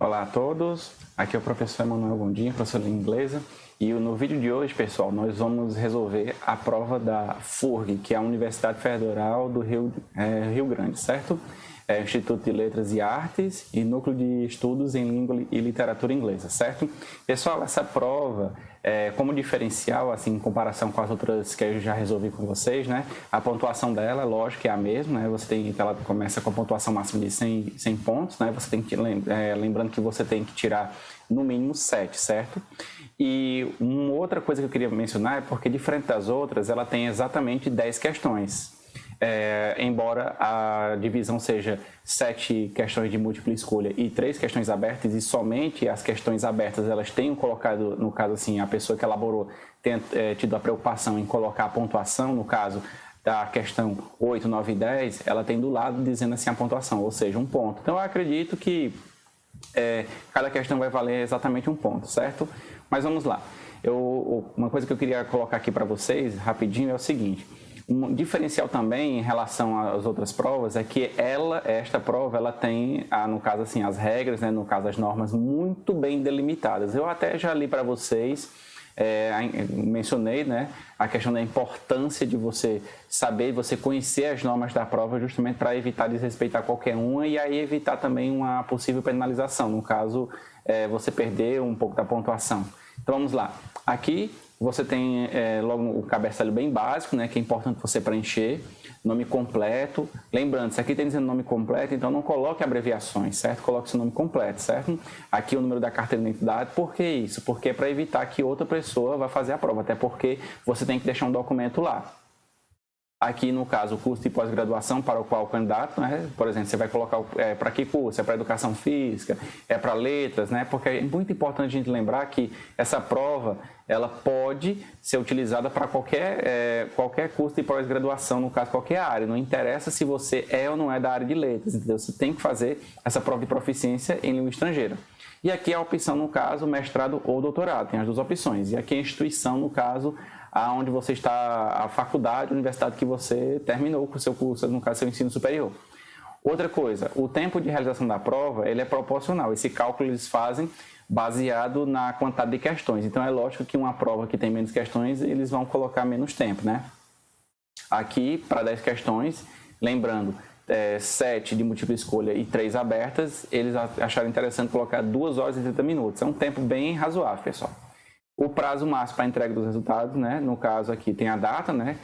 Olá a todos, aqui é o professor Emanuel Gondim, professor de inglês, e no vídeo de hoje, pessoal, nós vamos resolver a prova da FURG, que é a Universidade Federal do Rio Grande, certo? É o Instituto de Letras e Artes e Núcleo de Estudos em Língua e Literatura Inglesa, certo? Pessoal, essa prova, como diferencial, assim, em comparação com as outras que eu já resolvi com vocês, né? A pontuação dela, lógico, é a mesma, né? Ela começa com a pontuação máxima de 100 pontos, né? Você tem que, lembrando que você tem que tirar no mínimo 7, certo? E uma outra coisa que eu queria mencionar é porque, diferente das outras, ela tem exatamente 10 questões. Embora a divisão seja 7 questões de múltipla escolha e 3 questões abertas, e somente as questões abertas elas tenham colocado, no caso assim, a pessoa que elaborou tenha tido a preocupação em colocar a pontuação, no caso da questão 8, 9 e 10, ela tem do lado dizendo assim a pontuação, ou seja, 1 ponto. Então eu acredito que cada questão vai valer exatamente 1 ponto, certo? Mas vamos lá. Uma coisa que eu queria colocar aqui para vocês, rapidinho, é o seguinte. Um diferencial também em relação às outras provas é que esta prova, ela tem, no caso assim, as regras, né, no caso as normas, muito bem delimitadas. Eu até já li para vocês, mencionei, né, a questão da importância de você saber, você conhecer as normas da prova justamente para evitar desrespeitar qualquer uma e aí evitar também uma possível penalização, no caso, você perder um pouco da pontuação. Então vamos lá. Aqui você tem logo o cabeçalho bem básico, né, que é importante você preencher, nome completo. Lembrando, se aqui tem dizendo nome completo, então não coloque abreviações, certo? Coloque seu nome completo, certo? Aqui o número da carteira de identidade. Por que isso? Porque é para evitar que outra pessoa vá fazer a prova, até porque você tem que deixar um documento lá. Aqui, no caso, o curso de pós-graduação para o qual o candidato, né? Por exemplo, você vai colocar para que curso? É para educação física? É para letras? Né? Porque é muito importante a gente lembrar que essa prova ela pode ser utilizada para qualquer curso de pós-graduação, no caso, qualquer área. Não interessa se você é ou não é da área de letras, entendeu? Você tem que fazer essa prova de proficiência em língua estrangeira. E aqui a opção, no caso, mestrado ou doutorado. Tem as duas opções. E aqui a instituição, no caso, aonde você está, a faculdade, a universidade que você terminou com o seu curso, no caso, seu ensino superior. Outra coisa, o tempo de realização da prova, ele é proporcional. Esse cálculo eles fazem baseado na quantidade de questões. Então, é lógico que uma prova que tem menos questões, eles vão colocar menos tempo, né? Aqui, para 10 questões, lembrando, 7 de múltipla escolha e 3 abertas, eles acharam interessante colocar 2 horas e 30 minutos. É um tempo bem razoável, pessoal. O prazo máximo para a entrega dos resultados, né? No caso aqui tem a data, né?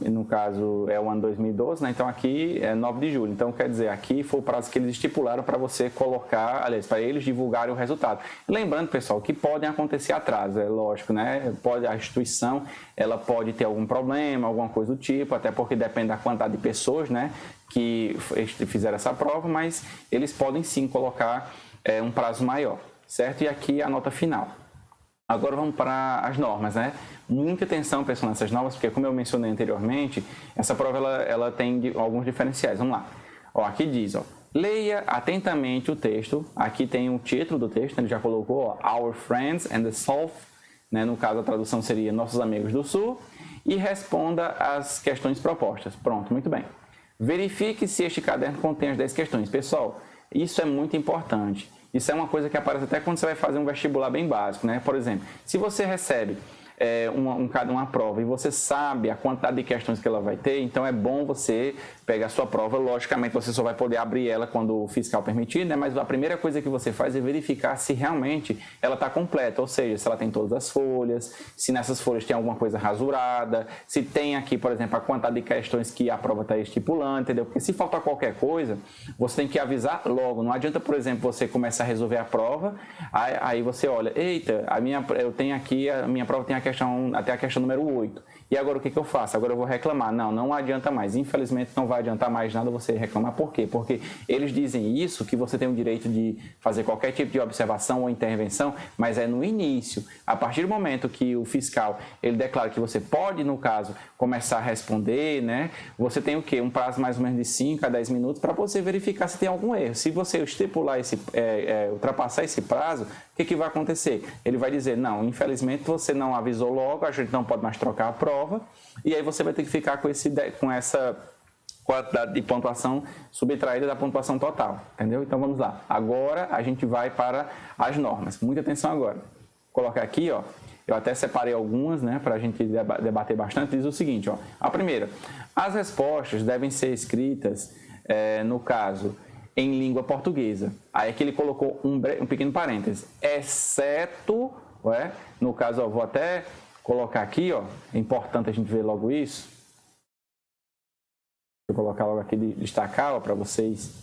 No caso é o ano 2012, né? Então aqui é 9 de julho. Então quer dizer, aqui foi o prazo que eles estipularam para você colocar, aliás, para eles divulgarem o resultado. Lembrando, pessoal, que podem acontecer atrasos, é lógico, né? A instituição, ela pode ter algum problema, alguma coisa do tipo, até porque depende da quantidade de pessoas, né? Que fizeram essa prova, mas eles podem sim colocar um prazo maior, certo? E aqui a nota final. Agora vamos para as normas, né? Muita atenção, pessoal, nessas normas, porque como eu mencionei anteriormente, essa prova ela tem alguns diferenciais. Vamos lá. Aqui diz, leia atentamente o texto. Aqui tem o título do texto, ele já colocou, Our Friends and the South, né? No caso a tradução seria Nossos Amigos do Sul, e responda as questões propostas. Pronto, muito bem. Verifique se este caderno contém as 10 questões. Pessoal, isso é muito importante. Isso é uma coisa que aparece até quando você vai fazer um vestibular bem básico, né? Por exemplo, se você recebe uma prova e você sabe a quantidade de questões que ela vai ter, então é bom você pegar a sua prova. Logicamente, você só vai poder abrir ela quando o fiscal permitir, né? Mas a primeira coisa que você faz é verificar se realmente ela está completa, ou seja, se ela tem todas as folhas, se nessas folhas tem alguma coisa rasurada, se tem aqui, por exemplo, a quantidade de questões que a prova está estipulando, entendeu? Porque se faltar qualquer coisa, você tem que avisar logo. Não adianta, por exemplo, você começar a resolver a prova, aí você olha, eita, a minha prova tem até a questão número 8. E agora o que eu faço? Agora eu vou reclamar. Não adianta mais. Infelizmente não vai adiantar mais nada você reclamar. Por quê? Porque eles dizem isso, que você tem o direito de fazer qualquer tipo de observação ou intervenção, mas é no início. A partir do momento que o fiscal ele declara que você pode, no caso, começar a responder, né? Você tem o quê? Um prazo mais ou menos de 5 a 10 minutos para você verificar se tem algum erro. Se você estipular ultrapassar esse prazo, o que vai acontecer? Ele vai dizer, não, infelizmente você não avisou logo, a gente não pode mais trocar a prova, e aí você vai ter que ficar com quantidade de pontuação subtraída da pontuação total, entendeu? Então vamos lá. Agora a gente vai para as normas. Muita atenção agora. Vou colocar aqui, ó. Eu até separei algumas, né, para a gente debater bastante. Diz o seguinte, ó. A primeira, as respostas devem ser escritas, no caso, em língua portuguesa. Aí é que ele colocou um pequeno parêntese, exceto, no caso, ó, vou até colocar aqui, ó, é importante a gente ver logo isso. Vou colocar logo aqui, destacar para vocês.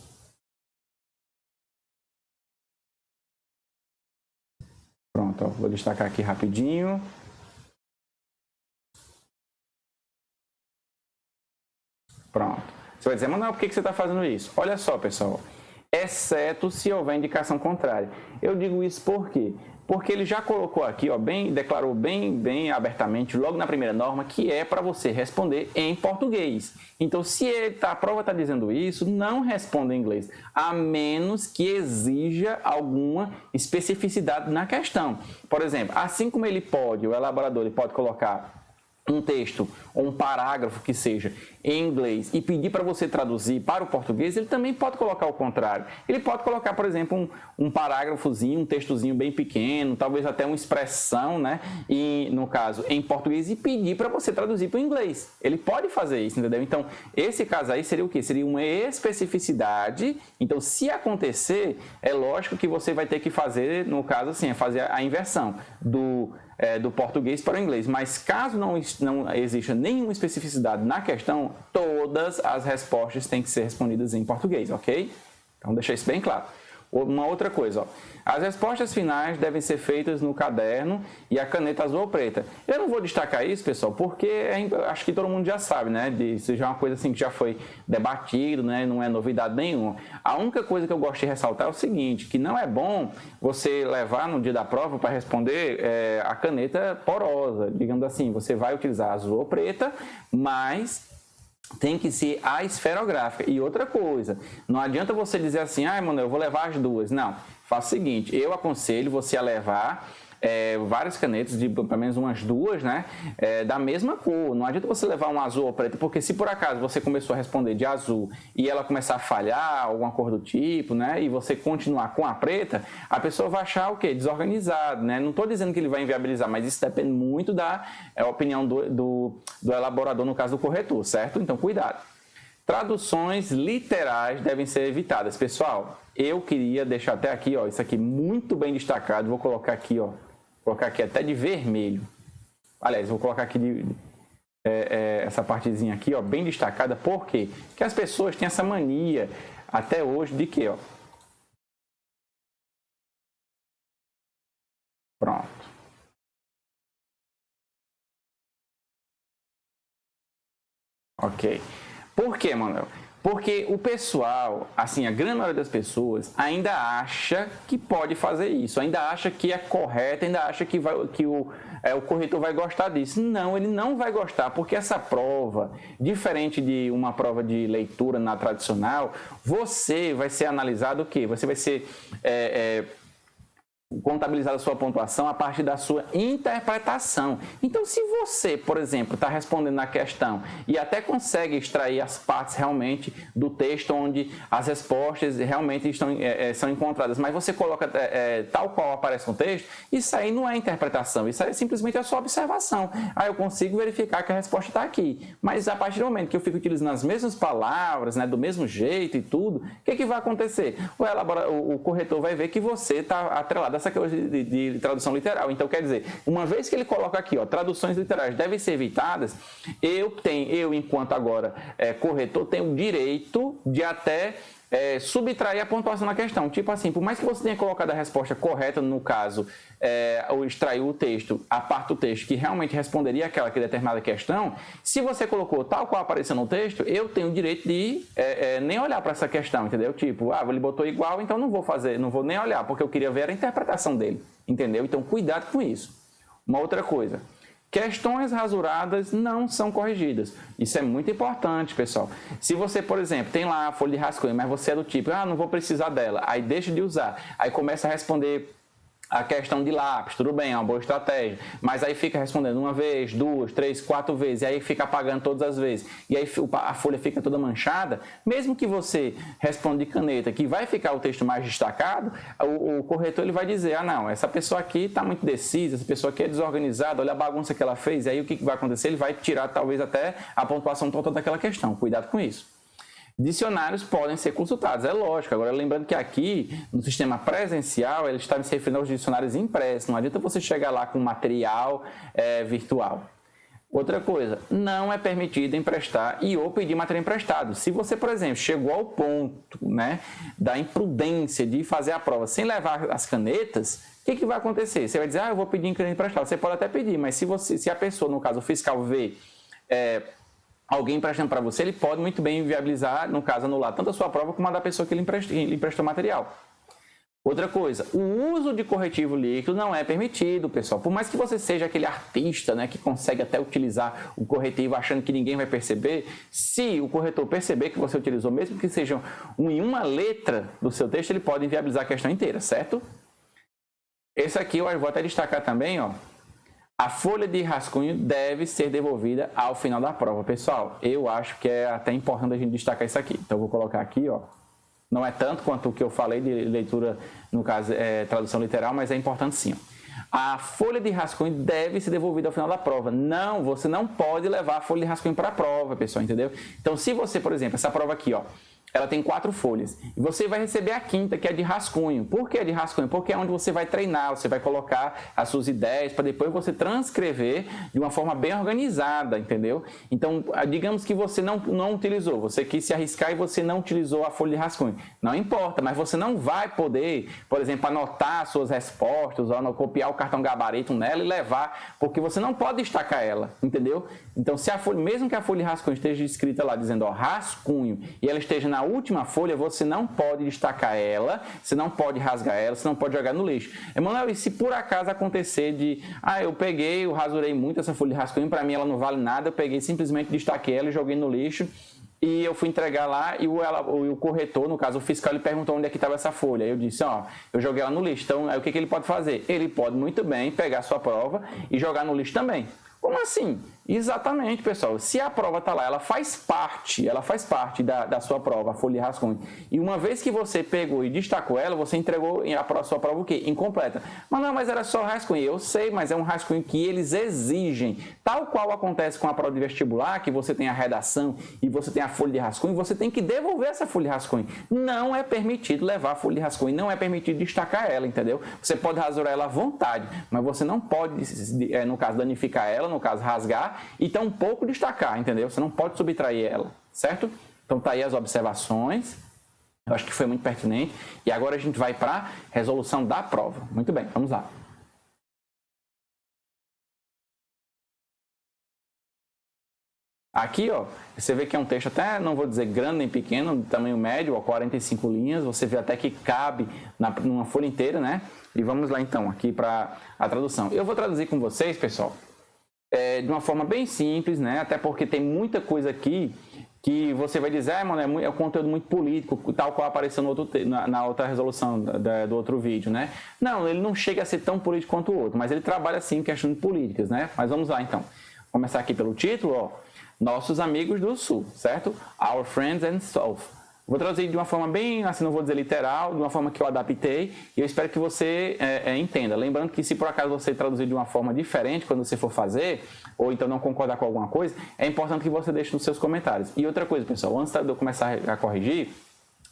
Pronto, ó, vou destacar aqui rapidinho. Pronto. Você vai dizer, mas não, por que você está fazendo isso? Olha só, pessoal, exceto se houver indicação contrária. Eu digo isso por quê? Porque ele já colocou aqui, ó, declarou bem abertamente, logo na primeira norma, que é para você responder em português. Então, se a prova está dizendo isso, não responda em inglês, a menos que exija alguma especificidade na questão. Por exemplo, assim como o elaborador ele pode colocar um texto ou um parágrafo que seja em inglês e pedir para você traduzir para o português, ele também pode colocar o contrário. Ele pode colocar, por exemplo, um parágrafozinho, um textozinho bem pequeno, talvez até uma expressão, né? E, no caso, em português e pedir para você traduzir para o inglês. Ele pode fazer isso, entendeu? Então, esse caso aí seria o quê? Seria uma especificidade. Então, se acontecer, é lógico que você vai ter que fazer, no caso, assim, fazer a inversão do português para o inglês, mas caso não exista nenhuma especificidade na questão, todas as respostas têm que ser respondidas em português, ok? Então, deixa isso bem claro. Uma outra coisa, ó. As respostas finais devem ser feitas no caderno e a caneta azul ou preta. Eu não vou destacar isso, pessoal, porque acho que todo mundo já sabe, né? Isso já é uma coisa assim que já foi debatido, né? Não é novidade nenhuma. A única coisa que eu gosto de ressaltar é o seguinte, que não é bom você levar no dia da prova para responder a caneta porosa. Digamos assim, você vai utilizar azul ou preta, mas tem que ser a esferográfica. E outra coisa, não adianta você dizer assim, mano, eu vou levar as duas. Não, faça o seguinte, eu aconselho você a levar várias canetas, de pelo menos umas duas, né, da mesma cor. Não adianta você levar um azul ou preto, porque se por acaso você começou a responder de azul e ela começar a falhar, alguma cor do tipo, né, e você continuar com a preta, a pessoa vai achar o quê? Desorganizado, né? Não estou dizendo que ele vai inviabilizar, mas isso depende muito da opinião do elaborador, no caso do corretor, certo? Então, cuidado. Traduções literais devem ser evitadas. Pessoal, eu queria deixar até aqui, ó, isso aqui muito bem destacado. Vou colocar aqui, ó, colocar aqui até de vermelho. Aliás, vou colocar aqui essa partezinha aqui, ó, bem destacada. Por quê? Porque as pessoas têm essa mania até hoje de quê, ó? Pronto. Ok. Por quê, Manuel? Porque o pessoal, assim, a grande maioria das pessoas ainda acha que pode fazer isso, ainda acha que é correto, ainda acha que o corretor vai gostar disso. Não, ele não vai gostar, porque essa prova, diferente de uma prova de leitura na tradicional, você vai ser analisado o quê? Você vai ser contabilizar a sua pontuação a partir da sua interpretação. Então, se você, por exemplo, está respondendo na questão e até consegue extrair as partes realmente do texto onde as respostas realmente são encontradas, mas você coloca tal qual aparece no texto, isso aí não é interpretação, isso aí é simplesmente a sua observação. Aí eu consigo verificar que a resposta está aqui. Mas a partir do momento que eu fico utilizando as mesmas palavras, né, do mesmo jeito e tudo, o que vai acontecer? O corretor vai ver que você está atrelado essa coisa de tradução literal. Então, quer dizer, uma vez que ele coloca aqui, ó, traduções literais devem ser evitadas, eu enquanto agora corretor, tenho o direito de até subtrair a pontuação na questão. Tipo assim, por mais que você tenha colocado a resposta correta, no caso, ou extraiu o texto, a parte do texto que realmente responderia aquela que determinada questão, se você colocou tal qual apareceu no texto, eu tenho o direito de nem olhar para essa questão, entendeu? Tipo, ele botou igual, então não vou nem olhar, porque eu queria ver a interpretação dele, entendeu? Então, cuidado com isso. Uma outra coisa, questões rasuradas não são corrigidas. Isso é muito importante, pessoal. Se você, por exemplo, tem lá a folha de rascunho, mas você é do tipo, não vou precisar dela, aí deixa de usar, aí começa a responder A questão de lápis, tudo bem, é uma boa estratégia, mas aí fica respondendo uma vez, duas, três, quatro vezes, e aí fica apagando todas as vezes, e aí a folha fica toda manchada. Mesmo que você responda de caneta, que vai ficar o texto mais destacado, o corretor ele vai dizer, ah não, essa pessoa aqui está muito decisa, essa pessoa aqui é desorganizada, olha a bagunça que ela fez, e aí o que vai acontecer? Ele vai tirar talvez até a pontuação total daquela questão, cuidado com isso. Dicionários podem ser consultados, é lógico. Agora, lembrando que aqui, no sistema presencial, ele está se referindo aos dicionários impressos. Não adianta você chegar lá com material virtual. Outra coisa, não é permitido emprestar ou pedir material emprestado. Se você, por exemplo, chegou ao ponto, né, da imprudência de fazer a prova sem levar as canetas, o que vai acontecer? Você vai dizer, eu vou pedir caneta emprestada. Você pode até pedir, mas se a pessoa, no caso o fiscal, vê alguém emprestando para você, ele pode muito bem inviabilizar, no caso anular tanto a sua prova como a da pessoa que ele emprestou material. Outra coisa, o uso de corretivo líquido não é permitido, pessoal. Por mais que você seja aquele artista, né, que consegue até utilizar o corretivo achando que ninguém vai perceber, se o corretor perceber que você utilizou, mesmo que seja em uma letra do seu texto, ele pode inviabilizar a questão inteira, certo? Esse aqui eu vou até destacar também, ó. A folha de rascunho deve ser devolvida ao final da prova. Pessoal, eu acho que é até importante a gente destacar isso aqui. Então, eu vou colocar aqui, ó. Não é tanto quanto o que eu falei de leitura, no caso, tradução literal, mas é importante sim. A folha de rascunho deve ser devolvida ao final da prova. Não, você não pode levar a folha de rascunho para a prova, pessoal, entendeu? Então, se você, por exemplo, essa prova aqui, ó, ela tem 4 folhas. E você vai receber a quinta, que é de rascunho. Por que é de rascunho? Porque é onde você vai treinar, você vai colocar as suas ideias para depois você transcrever de uma forma bem organizada, entendeu? Então, digamos que você não utilizou, você quis se arriscar e você não utilizou a folha de rascunho. Não importa, mas você não vai poder, por exemplo, anotar as suas respostas, ou copiar o cartão gabarito nela e levar, porque você não pode destacar ela, entendeu? Então, se a folha, mesmo que a folha de rascunho esteja escrita lá dizendo, ó, rascunho, e ela esteja na última folha, você não pode destacar ela, você não pode rasgar ela, você não pode jogar no lixo. Emanuel, e se por acaso acontecer eu rasurei muito essa folha de rascunho, para mim ela não vale nada, eu peguei simplesmente destaquei ela e joguei no lixo, e eu fui entregar lá e o corretor, no caso o fiscal, ele perguntou onde é que estava essa folha. Eu disse, eu joguei ela no lixo. Então, aí o que ele pode fazer? Ele pode muito bem pegar a sua prova e jogar no lixo também. Como assim? Exatamente, pessoal. Se a prova está lá, ela faz parte da sua prova, a folha de rascunho. E uma vez que você pegou e destacou ela, você entregou a sua prova o quê? Incompleta. Mas era só rascunho. Eu sei, mas é um rascunho que eles exigem. Tal qual acontece com a prova de vestibular, que você tem a redação e você tem a folha de rascunho, você tem que devolver essa folha de rascunho. Não é permitido levar a folha de rascunho, não é permitido destacar ela, entendeu? Você pode rasurar ela à vontade, mas você não pode, no caso, danificar ela, no caso, rasgar, e tampouco destacar, entendeu? Você não pode subtrair ela, certo? Então tá aí as observações, eu acho que foi muito pertinente, e agora a gente vai para a resolução da prova. Muito bem, vamos lá. Aqui, ó, você vê que é um texto até, não vou dizer grande nem pequeno, de tamanho médio, ó, 45 linhas, você vê até que cabe numa folha inteira, né? E vamos lá então, aqui para a tradução. Eu vou traduzir com vocês, pessoal, de uma forma bem simples, né? Até porque tem muita coisa aqui que você vai dizer, mano, é um conteúdo muito político, tal qual apareceu na outra resolução do outro vídeo, né? Não, ele não chega a ser tão político quanto o outro, mas ele trabalha sim em questões políticas, né? Mas vamos lá então. Vou começar aqui pelo título, ó. Nossos amigos do Sul, certo? Our friends and South. Vou traduzir de uma forma bem, assim, não vou dizer literal, de uma forma que eu adaptei, e eu espero que você entenda. Lembrando que se por acaso você traduzir de uma forma diferente quando você for fazer, ou então não concordar com alguma coisa, é importante que você deixe nos seus comentários. E outra coisa, pessoal, antes de eu começar a corrigir,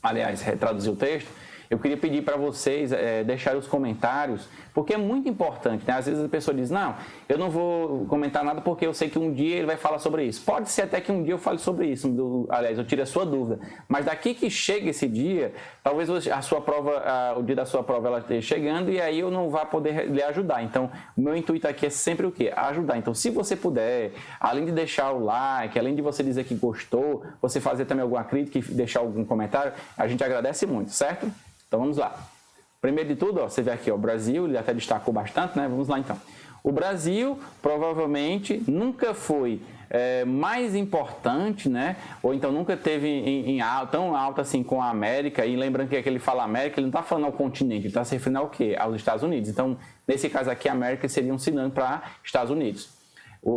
aliás, retraduzir o texto, eu queria pedir para vocês deixarem os comentários, porque é muito importante, né? Às vezes a pessoa diz, não, eu não vou comentar nada porque eu sei que um dia ele vai falar sobre isso. Pode ser até que um dia eu fale sobre isso, aliás, eu tire a sua dúvida. Mas daqui que chega esse dia, talvez a sua prova, o dia da sua prova ela esteja chegando e aí eu não vá poder lhe ajudar. Então, o meu intuito aqui é sempre o quê? Ajudar. Então, se você puder, além de deixar o like, além de você dizer que gostou, você fazer também alguma crítica e deixar algum comentário, a gente agradece muito, certo? Então vamos lá. Primeiro de tudo, ó, você vê aqui o Brasil, ele até destacou bastante, né? Vamos lá então. O Brasil provavelmente nunca foi mais importante, né? Ou então nunca teve tão alto assim com a América. E lembrando que ele fala América, ele não está falando ao continente, ele está se referindo ao quê? Aos Estados Unidos. Então, nesse caso aqui, a América seria um sinônimo para Estados Unidos.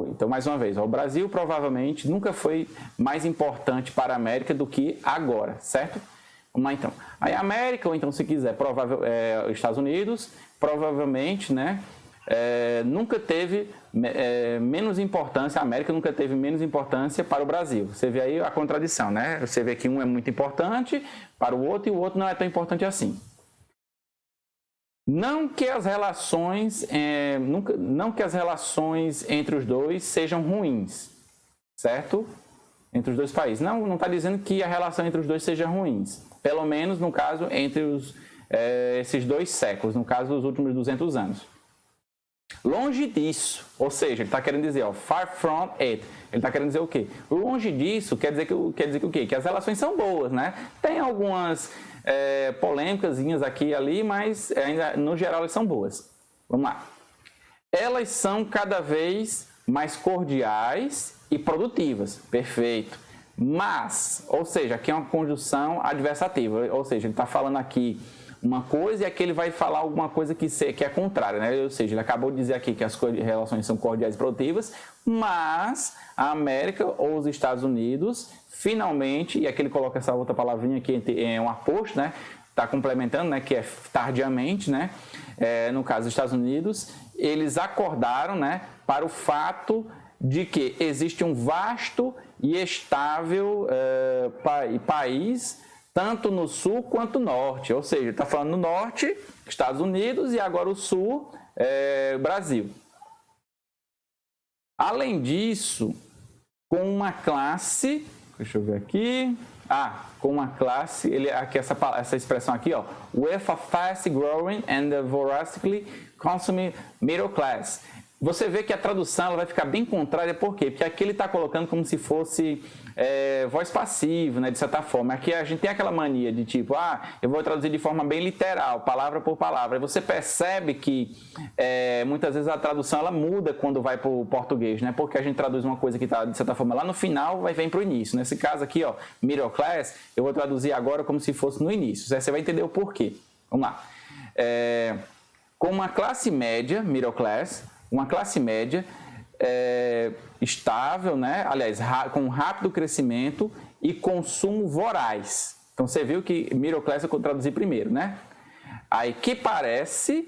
Então, mais uma vez, o Brasil provavelmente nunca foi mais importante para a América do que agora, certo? Vamos lá, então. Aí a América, ou então, se quiser, os Estados Unidos, provavelmente, né? Nunca teve menos importância, a América nunca teve menos importância para o Brasil. Você vê aí a contradição, né? Você vê que um é muito importante para o outro e o outro não é tão importante assim. Não que as relações entre os dois sejam ruins, certo? Entre os dois países. Não está dizendo que a relação entre os dois seja ruins. Pelo menos no caso entre esses 2 séculos, no caso dos últimos 200 anos. Longe disso, ou seja, ele está querendo dizer, far from it. Ele está querendo dizer o quê? Longe disso quer dizer que o quê? Que as relações são boas, né? Tem algumas polêmicas aqui e ali, mas ainda, no geral elas são boas. Vamos lá. Elas são cada vez mais cordiais e produtivas. Perfeito. Mas, ou seja, aqui é uma conjunção adversativa, ou seja, ele está falando aqui uma coisa e aqui ele vai falar alguma coisa que é contrária, né? Ou seja, ele acabou de dizer aqui que as relações são cordiais e produtivas, mas a América ou os Estados Unidos, finalmente, e aqui ele coloca essa outra palavrinha aqui, é um aposto, né? Está complementando, né? Que é tardiamente, né? No caso dos Estados Unidos, eles acordaram, né? Para o fato de que existe um vasto e estável país, tanto no sul quanto no norte. Ou seja, está falando no norte, Estados Unidos, e agora o sul, Brasil. Além disso, com uma classe, deixa eu ver aqui, com uma classe, aqui essa expressão aqui, with a fast growing and voraciously consuming middle class. Você vê que a tradução ela vai ficar bem contrária, por quê? Porque aqui ele está colocando como se fosse voz passiva, né, de certa forma. Aqui a gente tem aquela mania de tipo, eu vou traduzir de forma bem literal, palavra por palavra. E você percebe que muitas vezes a tradução ela muda quando vai para o português, né? Porque a gente traduz uma coisa que está, de certa forma, lá no final, vem para o início. Nesse caso aqui, middle class, eu vou traduzir agora como se fosse no início. Você vai entender o porquê. Vamos lá. Com uma classe média, middle class, uma classe média estável, né? Aliás, com rápido crescimento e consumo voraz. Então, você viu que middle class eu traduzi primeiro, né? Aí, que parece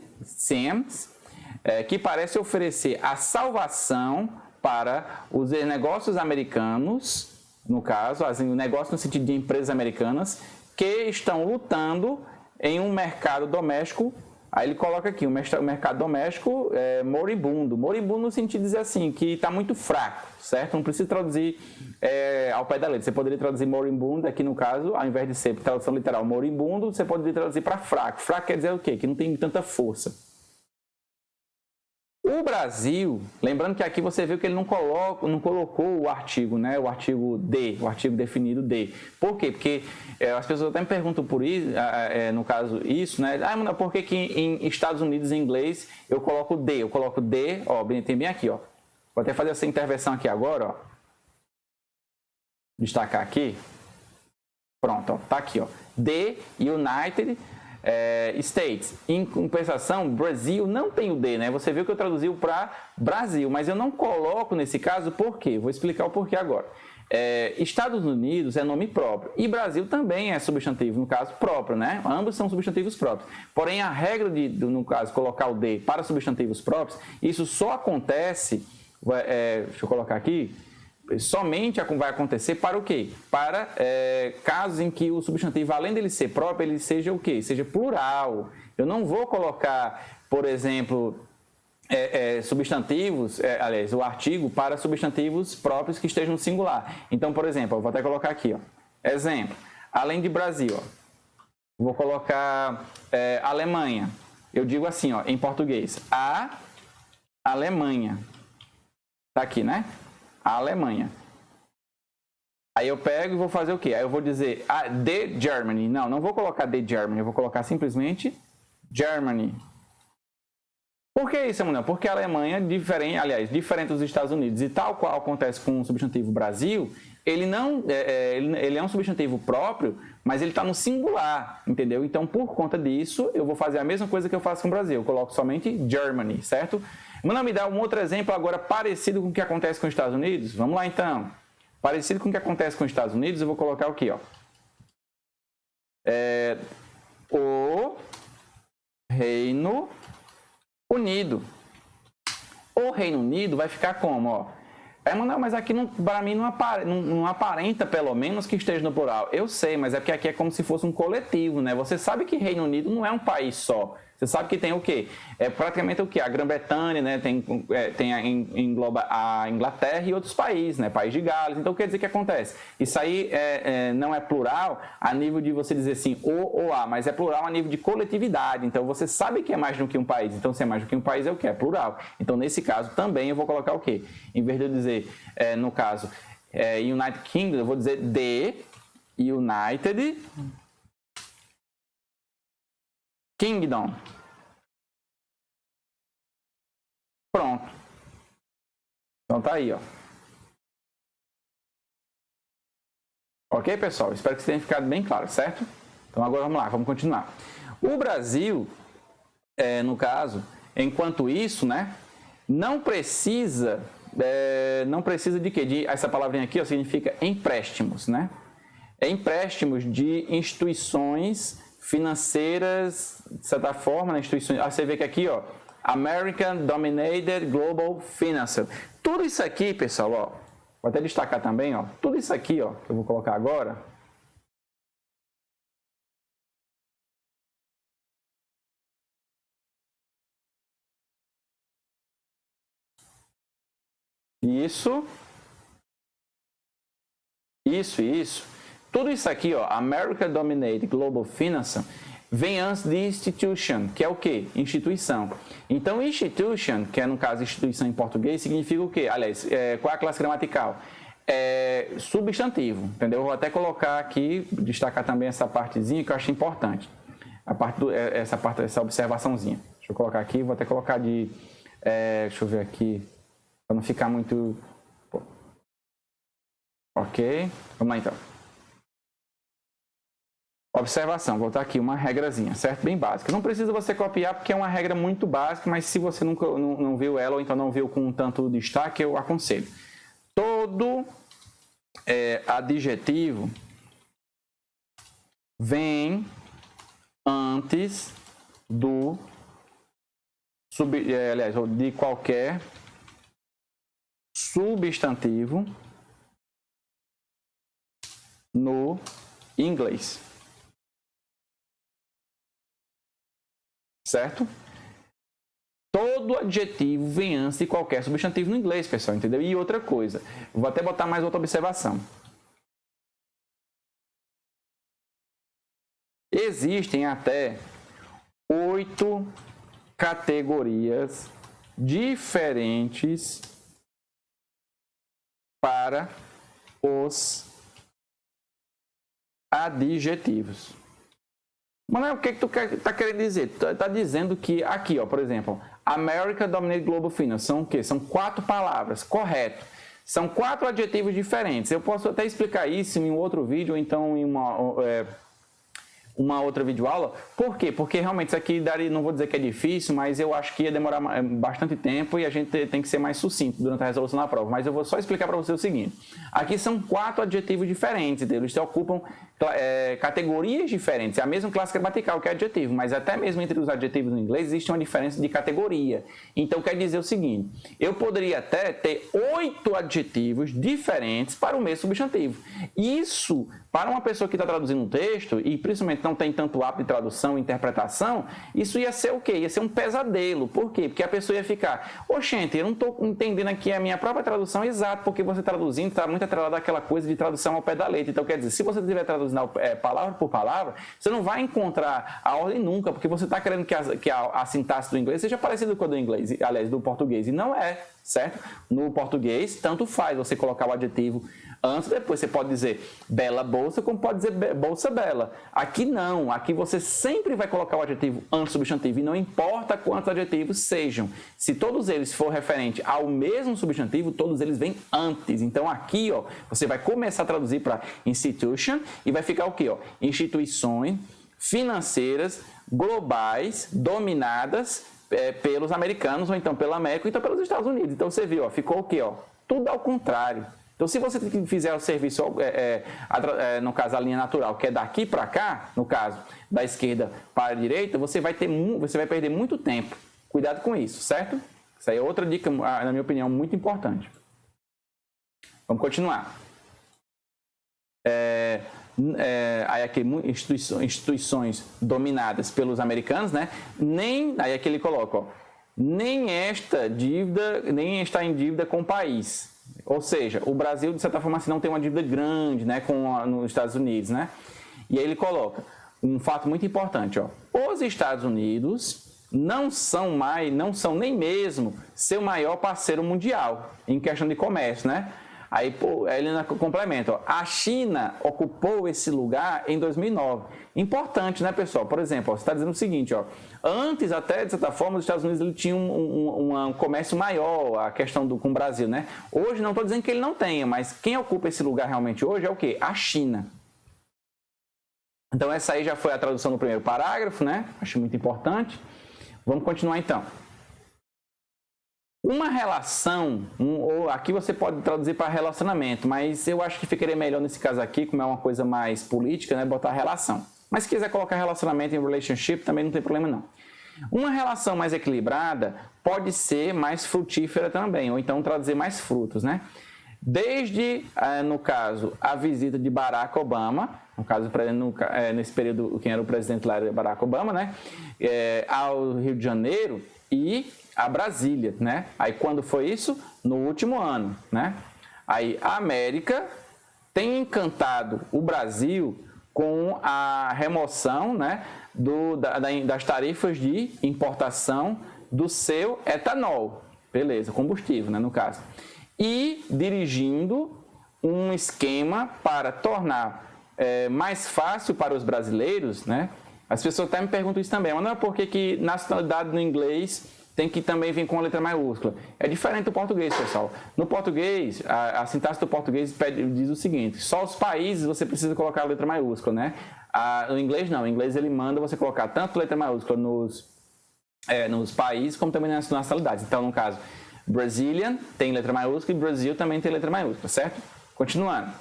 oferecer a salvação para os negócios americanos, no caso, o negócio no sentido de empresas americanas, que estão lutando em um mercado doméstico. Aí ele coloca aqui, o mercado doméstico moribundo. Moribundo no sentido de dizer assim, que está muito fraco, certo? Não precisa traduzir ao pé da letra. Você poderia traduzir moribundo, aqui no caso, ao invés de ser tradução literal moribundo, você poderia traduzir para fraco. Fraco quer dizer o quê? Que não tem tanta força. O Brasil, lembrando que aqui você viu que ele não colocou o artigo, né? O artigo D, o artigo definido D. Por quê? Porque as pessoas até me perguntam por isso, no caso isso, né? Por que em Estados Unidos em inglês eu coloco D? Eu coloco D, tem bem aqui, Vou até fazer essa intervenção aqui agora, Destacar aqui. Pronto, tá aqui, The United States. Em compensação, Brasil não tem o D, né? Você viu que eu traduzi para Brasil, mas eu não coloco nesse caso, por quê? Vou explicar o porquê agora. Estados Unidos é nome próprio e Brasil também é substantivo, no caso próprio, né? Ambos são substantivos próprios. Porém, a regra no caso, colocar o D para substantivos próprios, isso só acontece, deixa eu colocar aqui, somente vai acontecer para o quê? Para casos em que o substantivo, além dele ser próprio, ele seja o quê? Seja plural. Eu não vou colocar, por exemplo, substantivos, aliás, o artigo para substantivos próprios que estejam no singular. Então, por exemplo, eu vou até colocar aqui, exemplo, além de Brasil, vou colocar Alemanha. Eu digo assim, em português, a Alemanha. Tá aqui, né? A Alemanha. Aí eu pego e vou fazer o quê? Aí eu vou dizer the Germany. Não vou colocar the Germany, eu vou colocar simplesmente Germany. Por que isso, Emanuel? Porque a Alemanha, diferente dos Estados Unidos, e tal qual acontece com o substantivo Brasil, ele é um substantivo próprio, mas ele está no singular, entendeu? Então, por conta disso, eu vou fazer a mesma coisa que eu faço com o Brasil. Eu coloco somente Germany, certo? Emanuel, me dá um outro exemplo agora parecido com o que acontece com os Estados Unidos? Vamos lá, então. Parecido com o que acontece com os Estados Unidos, eu vou colocar aqui, ó. O Reino Unido. O Reino Unido vai ficar como, ó? Emanuel, mas aqui para mim não aparenta pelo menos que esteja no plural. Eu sei, mas é porque aqui é como se fosse um coletivo, né? Você sabe que Reino Unido não é um país só. Você sabe que tem o quê? É praticamente o quê? A Grã-Bretanha, né? Engloba a Inglaterra e outros países, né? País de Gales. Então, quer dizer o que acontece? Isso aí não é plural a nível de você dizer assim, o ou a, mas é plural a nível de coletividade. Então, você sabe que é mais do que um país. Então, se é mais do que um país, é o quê? É plural. Então, nesse caso, também eu vou colocar o quê? Em vez de eu dizer, no caso, United Kingdom, eu vou dizer The United Kingdom. Pronto. Então tá aí, ó. Ok, pessoal? Espero que tenha ficado bem claro, certo? Então agora vamos lá, vamos continuar. O Brasil, no caso, enquanto isso, né, não precisa de quê? Essa palavrinha aqui, ó, significa empréstimos, né? Empréstimos de instituições financeiras, de certa forma, né, instituições. Você vê que aqui, ó, American Dominated Global Finance. Tudo isso aqui, pessoal, ó, vou até destacar também, ó, tudo isso aqui, ó, que eu vou colocar agora. Isso. Tudo isso aqui, ó, American Dominated Global Finance, vem antes de institution, que é o quê? Instituição. Então, institution, que é no caso instituição em português, significa o quê? Aliás, qual é a classe gramatical? Substantivo, entendeu? Eu vou até colocar aqui, destacar também essa partezinha que eu acho importante. Essa observaçãozinha. Deixa eu colocar aqui, vou até colocar de... deixa eu ver aqui, para não ficar muito... Ok, vamos lá então. Observação, vou botar aqui uma regrazinha, certo? Bem básica. Não precisa você copiar porque é uma regra muito básica, mas se você nunca não viu ela ou então não viu com tanto destaque, eu aconselho. Todo adjetivo vem antes de qualquer substantivo no inglês. Certo? Todo adjetivo vem antes de qualquer substantivo no inglês, pessoal, entendeu? E outra coisa, vou até botar mais outra observação. Existem até 8 categorias diferentes para os adjetivos. Mas o que tu tá querendo dizer? Tu tá dizendo que aqui, ó, por exemplo, America Dominated Global Finance são o quê? São 4 palavras, correto. São 4 adjetivos diferentes. Eu posso até explicar isso em um outro vídeo ou então em uma outra videoaula. Por quê? Porque realmente isso aqui não vou dizer que é difícil, mas eu acho que ia demorar bastante tempo e a gente tem que ser mais sucinto durante a resolução da prova. Mas eu vou só explicar para você o seguinte. Aqui são 4 adjetivos diferentes, eles ocupam categorias diferentes. É a mesma classe gramatical que é adjetivo, mas até mesmo entre os adjetivos no inglês existe uma diferença de categoria. Então quer dizer o seguinte, eu poderia até ter 8 adjetivos diferentes para o mesmo substantivo. Isso, para uma pessoa que está traduzindo um texto, e principalmente não tem tanto hábito de tradução e interpretação, isso ia ser o quê? Ia ser um pesadelo. Por quê? Porque a pessoa ia ficar, oxente, eu não estou entendendo aqui a minha própria tradução exata, porque você traduzindo está muito atrelado àquela coisa de tradução ao pé da letra. Então, quer dizer, se você estiver traduzindo palavra por palavra, você não vai encontrar a ordem nunca, porque você está querendo que a sintaxe do inglês seja parecida com a do inglês, aliás, do português, e não é, certo? No português, tanto faz você colocar o adjetivo Antes ou depois, você pode dizer bela bolsa, como pode dizer bolsa bela. Aqui não, aqui você sempre vai colocar o adjetivo antes do substantivo, e não importa quantos adjetivos sejam. Se todos eles for referente ao mesmo substantivo, todos eles vêm antes. Então aqui, ó, você vai começar a traduzir para institution e vai ficar o quê? Ó? Instituições financeiras globais dominadas pelos americanos, ou então pela América, ou então pelos Estados Unidos. Então você viu, ó, ficou o quê? Ó? Tudo ao contrário. Então, se você fizer o serviço, no caso, a linha natural, que é daqui para cá, no caso, da esquerda para a direita, você vai perder muito tempo. Cuidado com isso, certo? Isso aí é outra dica, na minha opinião, muito importante. Vamos continuar. Aí aqui, instituições dominadas pelos americanos, né? Aí aqui ele coloca, ó, nem está em dívida com o país. Ou seja, o Brasil, de certa forma, assim, não tem uma dívida grande, né, nos Estados Unidos, né? E aí ele coloca um fato muito importante, ó. Os Estados Unidos não são nem mesmo seu maior parceiro mundial em questão de comércio, né? Aí ele complementa, ó, a China ocupou esse lugar em 2009. Importante, né, pessoal? Por exemplo, ó, você está dizendo o seguinte, ó, antes até, de certa forma, os Estados Unidos tinham um comércio maior, a questão com o Brasil, né? Hoje não estou dizendo que ele não tenha, mas quem ocupa esse lugar realmente hoje é o quê? A China. Então essa aí já foi a tradução do primeiro parágrafo, né? Acho muito importante. Vamos continuar então. Uma relação, ou aqui você pode traduzir para relacionamento, mas eu acho que ficaria melhor nesse caso aqui, como é uma coisa mais política, né, botar relação. Mas se quiser colocar relacionamento em relationship, também não tem problema não. Uma relação mais equilibrada pode ser mais frutífera também, ou então traduzir mais frutos, né? Desde, no caso, a visita de Barack Obama, no caso, nesse período, quem era o presidente lá era Barack Obama, né? Ao Rio de Janeiro e a Brasília, né? Aí quando foi isso? No último ano, né? Aí a América tem encantado o Brasil com a remoção, né, das tarifas de importação do seu etanol, beleza, combustível, né, no caso, e dirigindo um esquema para tornar mais fácil para os brasileiros, né? As pessoas até me perguntam isso também, mas não é porque que nacionalidade no inglês tem que também vir com a letra maiúscula. É diferente do português, pessoal. No português, a sintaxe do português diz o seguinte, só os países você precisa colocar a letra maiúscula, né? No inglês não, no inglês ele manda você colocar tanto letra maiúscula nos países como também nas nacionalidades. Então, no caso, Brazilian tem letra maiúscula e Brasil também tem letra maiúscula, certo? Continuando.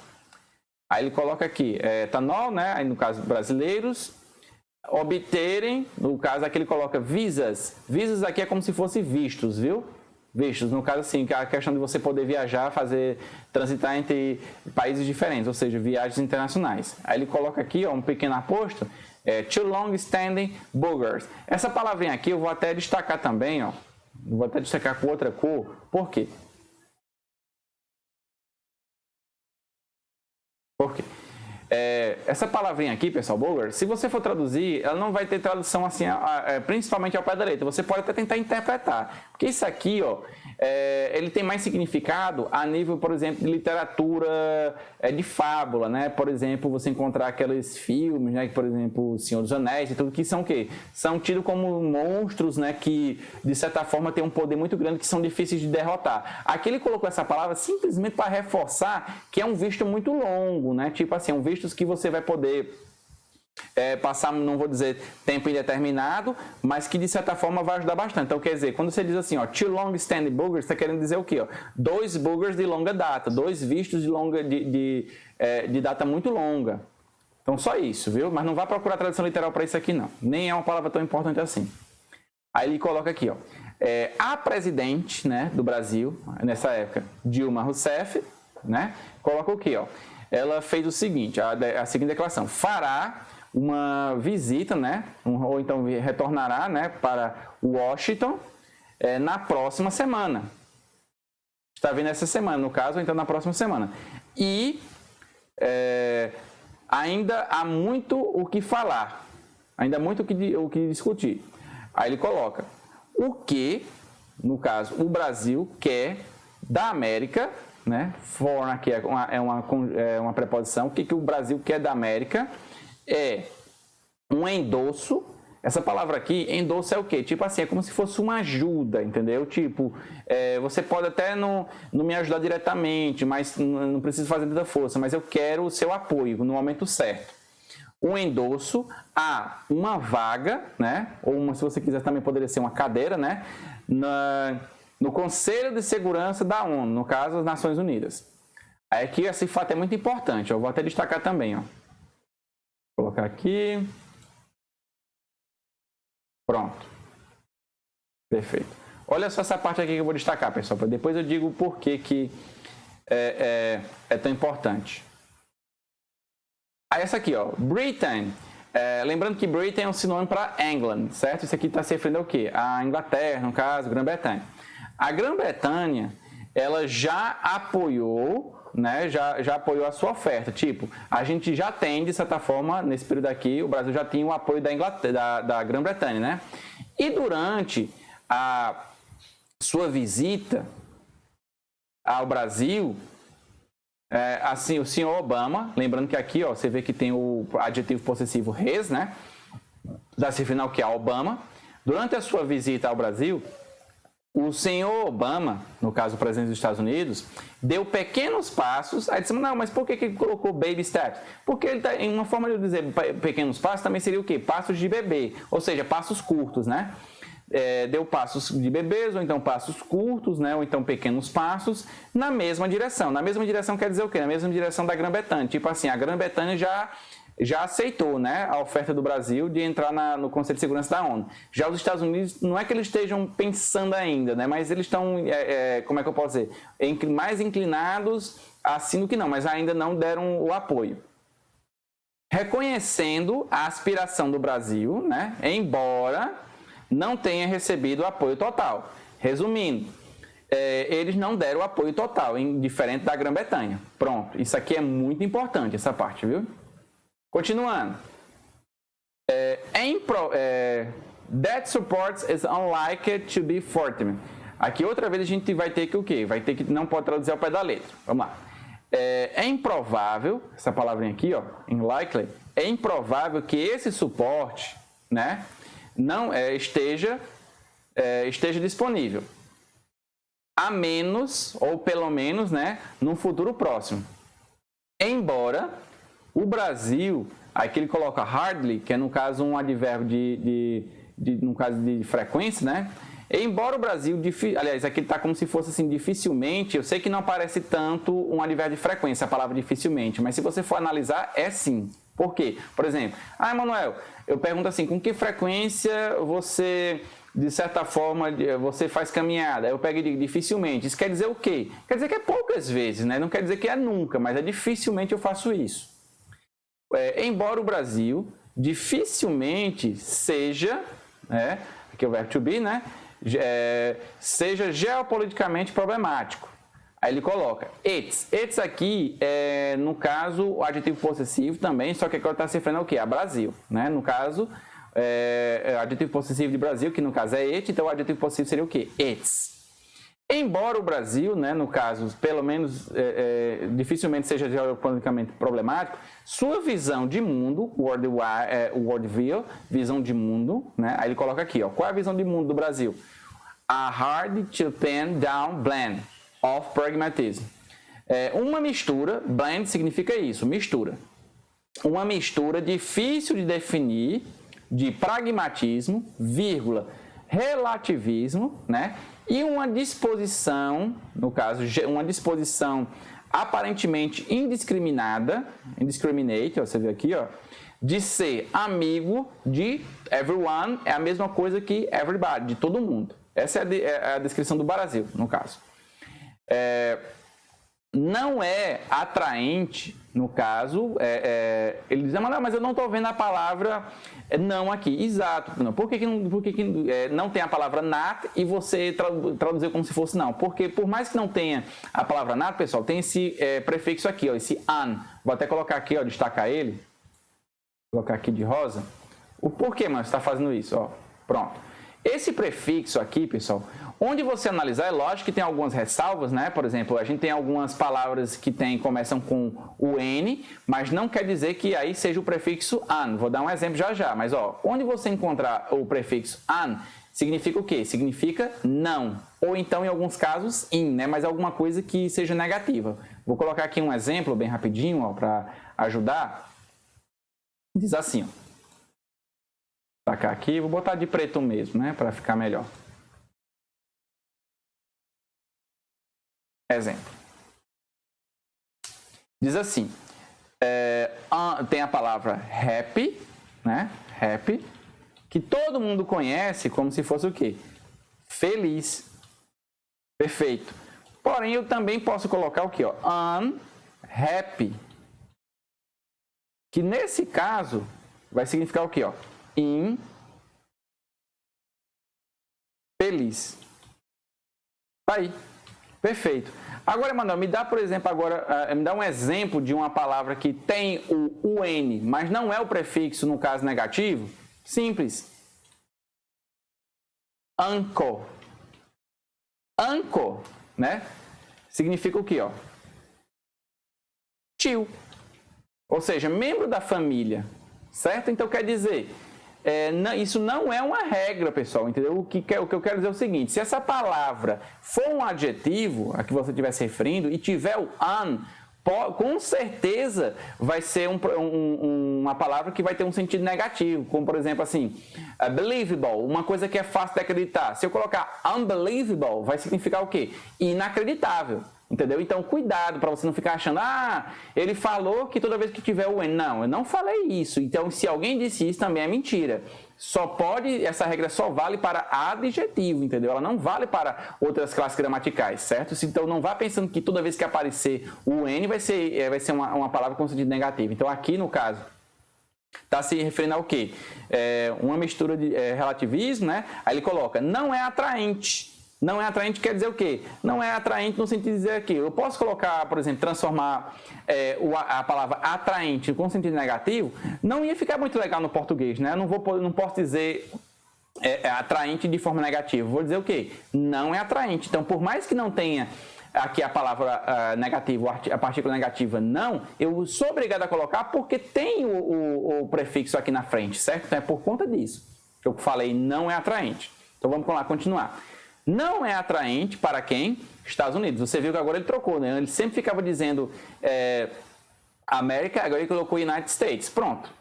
Aí ele coloca aqui, etanol, né? Aí no caso, brasileiros obterem, no caso aqui ele coloca visas. Visas aqui é como se fosse vistos, viu? Vistos, no caso assim, que é a questão de você poder viajar, transitar entre países diferentes, ou seja, viagens internacionais. Aí ele coloca aqui, ó, um pequeno aposto, too long standing boogers. Essa palavrinha aqui eu vou até destacar também, ó. Vou até destacar com outra cor. Por quê? Por quê? Essa palavrinha aqui, pessoal, booger, se você for traduzir, ela não vai ter tradução assim, principalmente ao pé da letra. Você pode até tentar interpretar. Porque isso aqui, ó, ele tem mais significado a nível, por exemplo, de literatura de fábula, né? Por exemplo, você encontrar aqueles filmes, né? Por exemplo, O Senhor dos Anéis e tudo, que são o quê? São tidos como monstros, né? Que, de certa forma, têm um poder muito grande, que são difíceis de derrotar. Aqui ele colocou essa palavra simplesmente para reforçar que é um visto muito longo, né? Tipo assim, um visto que você vai poder passar, não vou dizer tempo indeterminado, mas que de certa forma vai ajudar bastante. Então quer dizer, quando você diz assim, ó, too long standing boogers, está querendo dizer o quê? Ó? 2 boogers de longa data, 2 vistos de data muito longa. Então só isso, viu? Mas não vai procurar tradução literal para isso aqui não, nem é uma palavra tão importante assim. Aí ele coloca aqui, ó, a presidente, né, do Brasil, nessa época, Dilma Rousseff, né, coloca o quê? Ó? Ela fez o seguinte, a seguinte declaração, fará uma visita, né, ou então retornará, né, para Washington na próxima semana. Está vindo essa semana, no caso, ou então na próxima semana. E ainda há muito o que falar, ainda há muito o que discutir. Aí ele coloca o que, no caso, o Brasil quer da América, né? For aqui é uma preposição. O que o Brasil quer da América? É um endosso. Essa palavra aqui, endosso é o quê? Tipo assim, é como se fosse uma ajuda, entendeu? Tipo, você pode até não me ajudar diretamente, mas não preciso fazer tanta força, mas eu quero o seu apoio no momento certo. Um endosso a uma vaga, né? Ou se você quiser também poderia ser uma cadeira, né? No Conselho de Segurança da ONU, no caso, as Nações Unidas. Aí aqui esse fato é muito importante, eu vou até destacar também, ó. Vou colocar aqui. Pronto. Perfeito. Olha só essa parte aqui que eu vou destacar, pessoal. Depois eu digo por que é tão importante. Aí essa aqui, ó. Britain. Lembrando que Britain é um sinônimo para England, certo? Isso aqui está se referindo ao quê? A Inglaterra, no caso, Grã-Bretanha. A Grã-Bretanha, ela já apoiou, né? Já apoiou a sua oferta. Tipo, a gente já tem, de certa forma, nesse período aqui, o Brasil já tinha o apoio da Inglaterra, da Grã-Bretanha, né? E durante a sua visita ao Brasil, assim, o senhor Obama, lembrando que aqui, ó, você vê que tem o adjetivo possessivo his, né? Da-se final que é Obama. Durante a sua visita ao Brasil, o senhor Obama, no caso o presidente dos Estados Unidos, deu pequenos passos. Aí disse, não, mas por que ele colocou baby steps? Porque ele tá, em uma forma de dizer pequenos passos também seria o quê? Passos de bebê, ou seja, passos curtos, né? Deu passos de bebês, ou então passos curtos, né? Ou então pequenos passos na mesma direção. Na mesma direção quer dizer o quê? Na mesma direção da Grã-Bretanha. Tipo assim, a Grã-Bretanha já aceitou, né, a oferta do Brasil de entrar no Conselho de Segurança da ONU. Já os Estados Unidos, não é que eles estejam pensando ainda, né, mas eles estão, como é que eu posso dizer, mais inclinados assim do que não, mas ainda não deram o apoio. Reconhecendo a aspiração do Brasil, né, embora não tenha recebido o apoio total. Resumindo, eles não deram o apoio total, diferente da Grã-Bretanha. Pronto, isso aqui é muito importante, essa parte, viu? Continuando. That support is unlikely to be forthcoming. Aqui outra vez a gente vai ter que o quê? Vai ter que não pode traduzir ao pé da letra. Vamos lá. É improvável, essa palavrinha aqui, ó, unlikely, é improvável que esse suporte, né, não esteja disponível. A menos, ou pelo menos, né, num futuro próximo. Embora o Brasil, aqui ele coloca hardly, que é no caso um advérbio no caso de frequência, né? Embora o Brasil, aliás, aqui está como se fosse assim, dificilmente, eu sei que não aparece tanto um advérbio de frequência, a palavra dificilmente, mas se você for analisar, é sim. Por quê? Por exemplo, Emanuel, eu pergunto assim, com que frequência você, de certa forma, você faz caminhada? Eu pego e digo dificilmente. Isso quer dizer o quê? Quer dizer que é poucas vezes, né? Não quer dizer que é nunca, mas é dificilmente eu faço isso. Embora o Brasil dificilmente seja, aqui é o verbo to be, né? Seja geopoliticamente problemático. Aí ele coloca it's. It's aqui é, no caso, o adjetivo possessivo também, só que agora está se referindo ao quê? A Brasil, né? No caso, adjetivo possessivo de Brasil, que no caso é it, então o adjetivo possessivo seria o quê? It's. Embora o Brasil, né, no caso, pelo menos dificilmente seja geopoliticamente problemático, sua visão de mundo, worldview, visão de mundo, né, aí ele coloca aqui, ó, qual é a visão de mundo do Brasil? A hard to pin down blend of pragmatism. Uma mistura, blend significa isso, mistura. Uma mistura difícil de definir de pragmatismo, vírgula, relativismo, né? E uma disposição, no caso, uma disposição aparentemente indiscriminada, indiscriminate, ó, você vê aqui, ó, de ser amigo de everyone, é a mesma coisa que everybody, de todo mundo. Essa é a descrição do Brasil, no caso. Não é atraente, no caso, ele diz, mas eu não estou vendo a palavra não aqui. Exato. Não. Por que não tem a palavra not e você traduziu como se fosse não? Porque por mais que não tenha a palavra not, pessoal, tem esse prefixo aqui, ó, esse an. Vou até colocar aqui, ó, destacar ele. Vou colocar aqui de rosa. O porquê, mano, você está fazendo isso? Ó, pronto. Esse prefixo aqui, pessoal, onde você analisar, é lógico que tem algumas ressalvas, né? Por exemplo, a gente tem algumas palavras que começam com o N, mas não quer dizer que aí seja o prefixo an. Vou dar um exemplo já, mas onde você encontrar o prefixo an, significa o quê? Significa não. Ou então, em alguns casos, in, né? Mas alguma coisa que seja negativa. Vou colocar aqui um exemplo bem rapidinho, para ajudar. Diz assim, Vou tacar aqui, vou botar de preto mesmo, né? Para ficar melhor. Exemplo. Diz assim, tem a palavra happy, né? Happy, que todo mundo conhece como se fosse o quê? Feliz. Perfeito. Porém, eu também posso colocar o quê? Unhappy. Que nesse caso vai significar o quê? Infeliz. Tá aí. Perfeito. Agora, Emanuel, me dá, por exemplo, me dá um exemplo de uma palavra que tem o UN, mas não é o prefixo no caso negativo? Simples. Uncle. Uncle, né? Significa o quê, Tio. Ou seja, membro da família, certo? Então, quer dizer, isso não é uma regra, pessoal, entendeu? O que eu quero dizer é o seguinte, se essa palavra for um adjetivo a que você estiver se referindo e tiver o an, com certeza vai ser uma palavra que vai ter um sentido negativo, como por exemplo assim, believable, uma coisa que é fácil de acreditar. Se eu colocar unbelievable, vai significar o quê? Inacreditável. Entendeu? Então, cuidado para você não ficar achando, ele falou que toda vez que tiver o N. Não, eu não falei isso. Então, se alguém disse isso, também é mentira. Essa regra só vale para adjetivo, entendeu? Ela não vale para outras classes gramaticais, certo? Então, não vá pensando que toda vez que aparecer o N vai ser uma palavra com sentido negativo. Então, aqui no caso, está se referindo ao quê? Uma mistura de relativismo, né? Aí ele coloca, não é atraente. Não é atraente quer dizer o quê? Não é atraente no sentido de dizer aqui. Eu posso colocar, por exemplo, transformar a palavra atraente com sentido negativo, não ia ficar muito legal no português, né? Eu não posso dizer atraente de forma negativa. Vou dizer o quê? Não é atraente. Então, por mais que não tenha aqui a palavra negativa, a partícula negativa não, eu sou obrigado a colocar porque tem o prefixo aqui na frente, certo? Então, é por conta disso que eu falei não é atraente. Então, vamos lá, continuar. Não é atraente para quem? Estados Unidos. Você viu que agora ele trocou, né? Ele sempre ficava dizendo América, agora ele colocou United States. Pronto.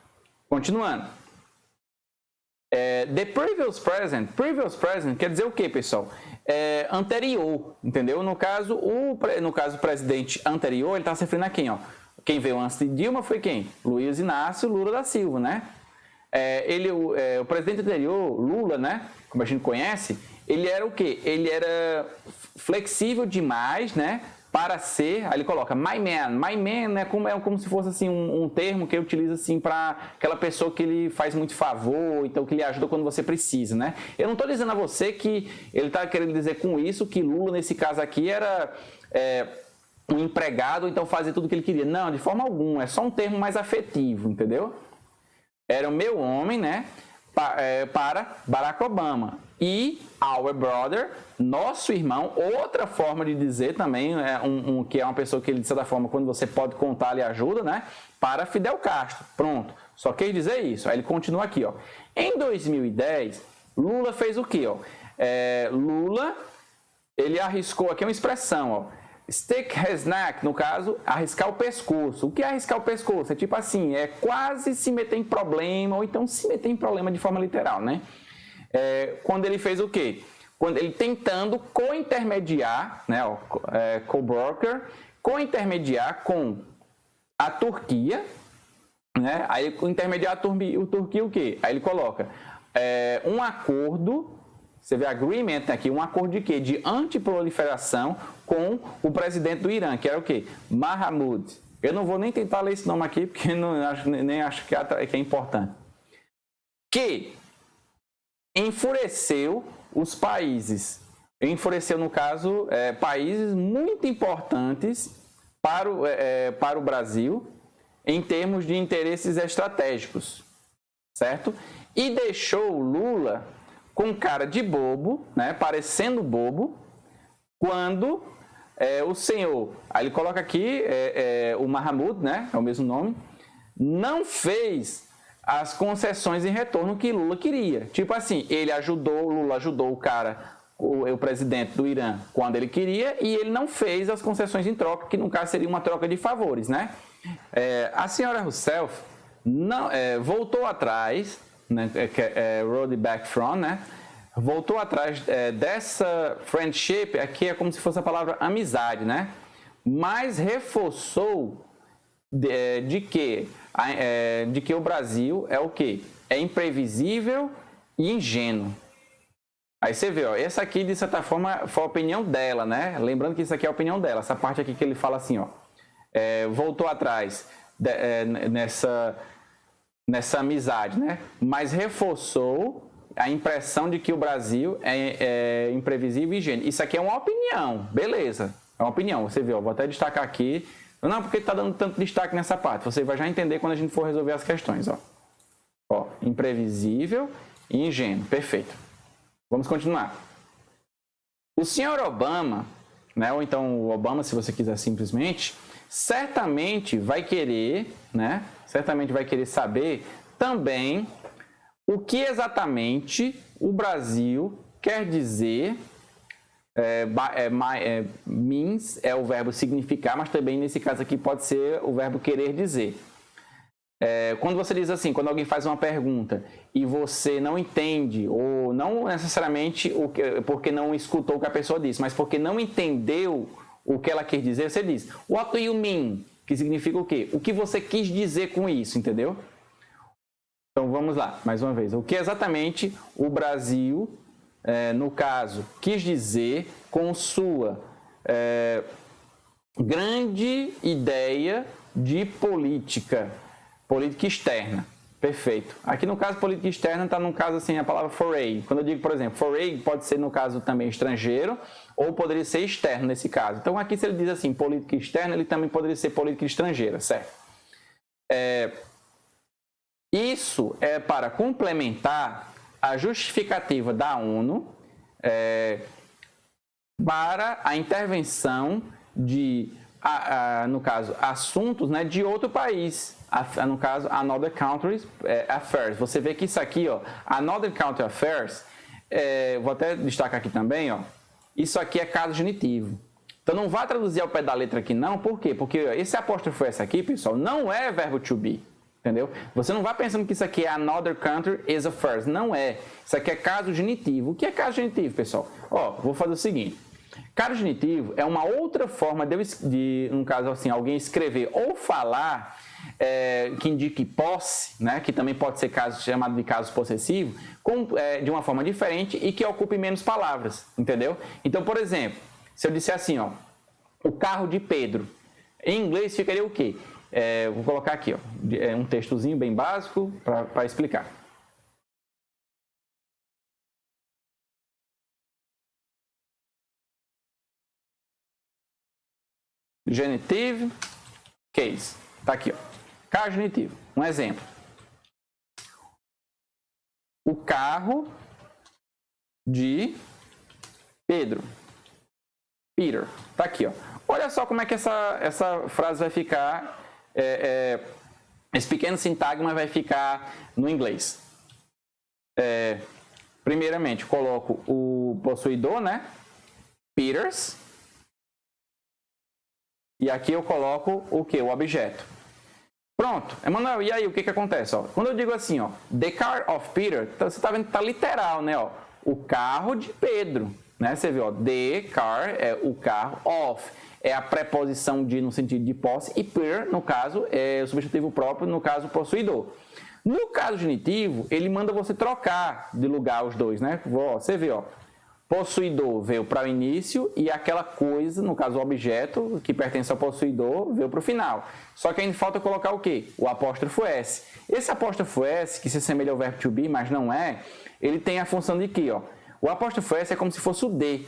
Continuando. The previous present. Previous present quer dizer o quê, pessoal? Anterior, entendeu? No caso, o presidente anterior, ele está se referindo a quem, Quem veio antes de Dilma foi quem? Luiz Inácio Lula da Silva, né? O presidente anterior, Lula, né? Como a gente conhece, ele era o quê? Ele era flexível demais, né? Para ser, aí ele coloca my man. My man é como se fosse assim, um termo que ele utiliza assim, para aquela pessoa que ele faz muito favor, então que lhe ajuda quando você precisa, né? Eu não estou dizendo a você que ele está querendo dizer com isso que Lula, nesse caso aqui, era um empregado, então fazia tudo o que ele queria. Não, de forma alguma, é só um termo mais afetivo, entendeu? Era o meu homem, né? Para Barack Obama. E our brother, nosso irmão, outra forma de dizer também, que é uma pessoa que ele, de certa forma, quando você pode contar, ele ajuda, né? Para Fidel Castro. Pronto. Só quer dizer isso. Aí ele continua aqui, Em 2010, Lula fez o quê, Lula, ele arriscou aqui uma expressão, stick his neck, no caso, arriscar o pescoço. O que é arriscar o pescoço? É tipo assim, quase se meter em problema, ou então se meter em problema de forma literal, né? Quando ele fez o quê? Quando ele tentando co-intermediar, né, co-broker, co-intermediar com a Turquia, né? Aí intermediar a Turquia o quê? Aí ele coloca um acordo. Você vê agreement aqui, um acordo de quê? De antiproliferação com o presidente do Irã, que era o quê? Mahmoud. Eu não vou nem tentar ler esse nome aqui, porque nem acho que é importante. Que enfureceu os países. Enfureceu, no caso, países muito importantes para o Brasil, em termos de interesses estratégicos, certo? E deixou o Lula com cara de bobo, né, parecendo bobo, quando o senhor, aí ele coloca aqui o Mahmoud, né, é o mesmo nome, não fez as concessões em retorno que Lula queria. Tipo assim, Lula ajudou o cara, o presidente do Irã, quando ele queria, e ele não fez as concessões em troca, que no caso seria uma troca de favores, né? A senhora Rousseff não, voltou atrás, né, rolled back from, né? Voltou atrás dessa friendship, aqui é como se fosse a palavra amizade, né? Mas reforçou de que o Brasil é o quê? É imprevisível e ingênuo. Aí você vê, ó, essa aqui, de certa forma, foi a opinião dela, né? Lembrando que isso aqui é a opinião dela. Essa parte aqui que ele fala assim, ó, voltou atrás nessa amizade, né? Mas reforçou a impressão de que o Brasil é imprevisível e ingênuo. Isso aqui é uma opinião, beleza. É uma opinião, você viu, ó, vou até destacar aqui. Não, porque está dando tanto destaque nessa parte. Você vai já entender quando a gente for resolver as questões, ó, imprevisível e ingênuo, perfeito. Vamos continuar. O senhor Obama, né, ou então o Obama, se você quiser simplesmente, certamente vai querer, né, saber também o que exatamente o Brasil quer dizer. Means é o verbo significar, mas também nesse caso aqui pode ser o verbo querer dizer. Quando você diz assim, quando alguém faz uma pergunta e você não entende, ou não necessariamente porque não escutou o que a pessoa disse, mas porque não entendeu o que ela quer dizer, você diz, what do you mean? Que significa o quê? O que você quis dizer com isso, entendeu? Então vamos lá, mais uma vez. O que exatamente o Brasil, no caso, quis dizer com sua grande ideia de política externa. Perfeito. Aqui no caso, política externa está no caso assim, a palavra foreign. Quando eu digo, por exemplo, foreign pode ser no caso também estrangeiro ou poderia ser externo nesse caso. Então aqui se ele diz assim, política externa, ele também poderia ser política estrangeira, certo? Isso é para complementar a justificativa da ONU para a intervenção de, no caso, assuntos, né, de outro país. No caso, another country's affairs. Você vê que isso aqui, ó, another country affairs, vou até destacar aqui também, ó, isso aqui é caso genitivo. Então não vá traduzir ao pé da letra aqui não, por quê? Porque ó, esse apóstrofo S aqui, pessoal, não é verbo to be. Entendeu? Você não vai pensando que isso aqui é another country is affairs. Não é. Isso aqui é caso genitivo. O que é caso genitivo, pessoal? Ó, vou fazer o seguinte. Caso genitivo é uma outra forma de no caso assim, alguém escrever ou falar que indique posse, né? Que também pode ser chamado de caso possessivo, de uma forma diferente e que ocupe menos palavras. Entendeu? Então, por exemplo, se eu disser assim, ó, o carro de Pedro, em inglês ficaria o quê? Vou colocar aqui, ó, um textozinho bem básico para explicar. Genitive case. Tá aqui, ó. Caso genitivo. Um exemplo. O carro de Pedro. Peter. Tá aqui, ó. Olha só como é que essa frase vai ficar. Esse pequeno sintagma vai ficar no inglês. Primeiramente, coloco o possuidor, né? Peters. E aqui eu coloco o que? O objeto. Pronto. Emanuel, e aí o que acontece? Ó, quando eu digo assim, ó, the car of Peter, então você está vendo que está literal, né? Ó, o carro de Pedro. Né? Você viu, ó, the car é o carro, of é a preposição de no sentido de posse e Peter, no caso, é o substantivo próprio, no caso, possuidor. No caso genitivo, ele manda você trocar de lugar os dois, né? Ó, você vê, ó, possuidor veio para o início e aquela coisa, no caso o objeto, que pertence ao possuidor, veio para o final. Só que ainda falta colocar o quê? O apóstrofo S. Esse apóstrofo S, que se assemelha ao verbo to be, mas não é, ele tem a função de que, ó, o apóstrofo S é como se fosse o D.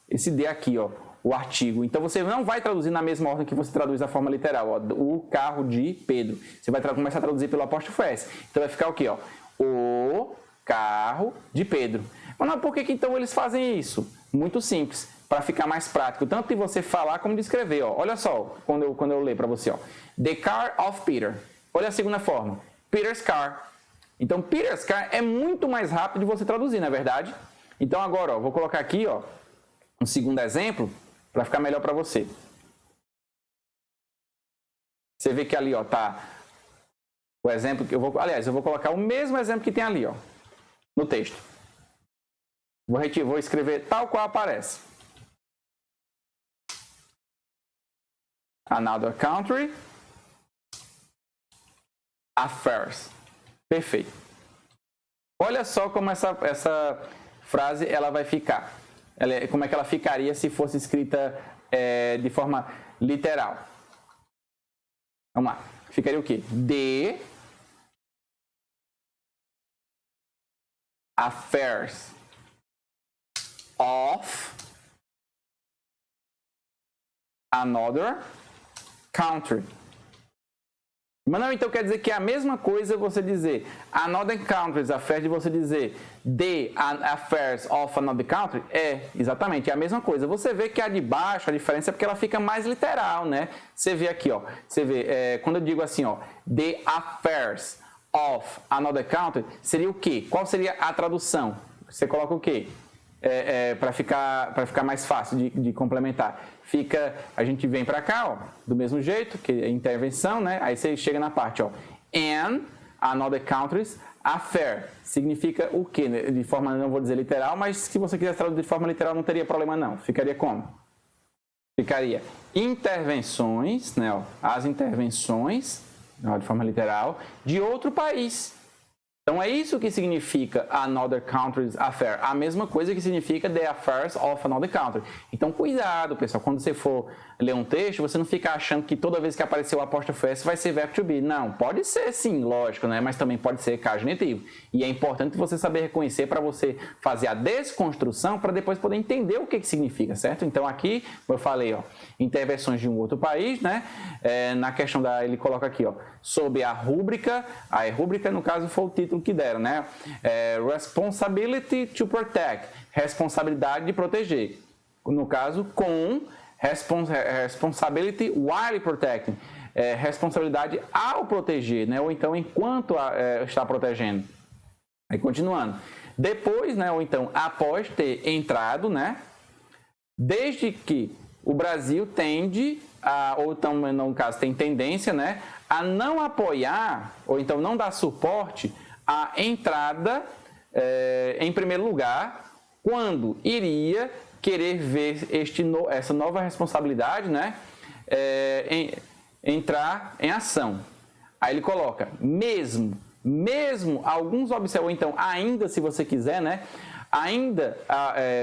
Esse D aqui, ó, o artigo. Então você não vai traduzir na mesma ordem que você traduz a forma literal, ó, o carro de Pedro. Você vai começar a traduzir pelo apóstrofo S. Então vai ficar o quê, ó? O carro de Pedro. Mas por que então eles fazem isso? Muito simples, para ficar mais prático, tanto de você falar como de escrever. Ó. Olha só, quando eu ler para você. Ó. The car of Peter. Olha a segunda forma. Peter's car. Então, Peter's car é muito mais rápido de você traduzir, não é verdade? Então, agora, ó, vou colocar aqui ó, um segundo exemplo para ficar melhor para você. Você vê que ali ó, tá o exemplo que eu vou... Aliás, eu vou colocar o mesmo exemplo que tem ali ó, no texto. Vou escrever tal qual aparece. Another country affairs. Perfeito. Olha só como essa frase ela vai ficar. Como é que ela ficaria se fosse escrita de forma literal. Vamos lá. Ficaria o quê? The affairs of another country. Mas não, então quer dizer que é a mesma coisa você dizer another country's affairs de você dizer the affairs of another country? É, exatamente, é a mesma coisa. Você vê que a de baixo, a diferença é porque ela fica mais literal, né? Você vê aqui, ó, você vê, quando eu digo assim, ó, the affairs of another country, seria o quê? Qual seria a tradução? Você coloca o quê? Para ficar mais fácil de complementar. A gente vem para cá, ó, do mesmo jeito, que é intervenção, né? Aí você chega na parte, ó, and another country's affair. Significa o quê? De forma, não vou dizer literal, mas se você quiser traduzir de forma literal, não teria problema não. Ficaria como? Ficaria intervenções, né? Ó, as intervenções, ó, de forma literal, de outro país. Então, é isso que significa another country's affair. A mesma coisa que significa the affairs of another country. Então, cuidado, pessoal. Quando você for ler um texto, você não fica achando que toda vez que aparecer o apóstrofo S vai ser verbo to be. Não, pode ser sim, lógico, né? Mas também pode ser caso genitivo. E é importante você saber reconhecer para você fazer a desconstrução para depois poder entender o que significa, certo? Então, aqui, como eu falei, ó, intervenções de um outro país, né? Na questão ele coloca aqui, ó, sob a rúbrica no caso foi o título que deram, né? Responsibility to protect, responsabilidade de proteger. No caso, com responsibility while protecting, responsabilidade ao proteger, né? Ou então enquanto está protegendo. Aí continuando. Depois, né? Ou então após ter entrado, né? Desde que o Brasil tende ou então no caso tem tendência, né? A não apoiar ou então não dar suporte à entrada em primeiro lugar, quando iria querer ver essa nova responsabilidade, né, entrar em ação. Aí ele coloca, mesmo alguns observadores, ou então ainda se você quiser, né,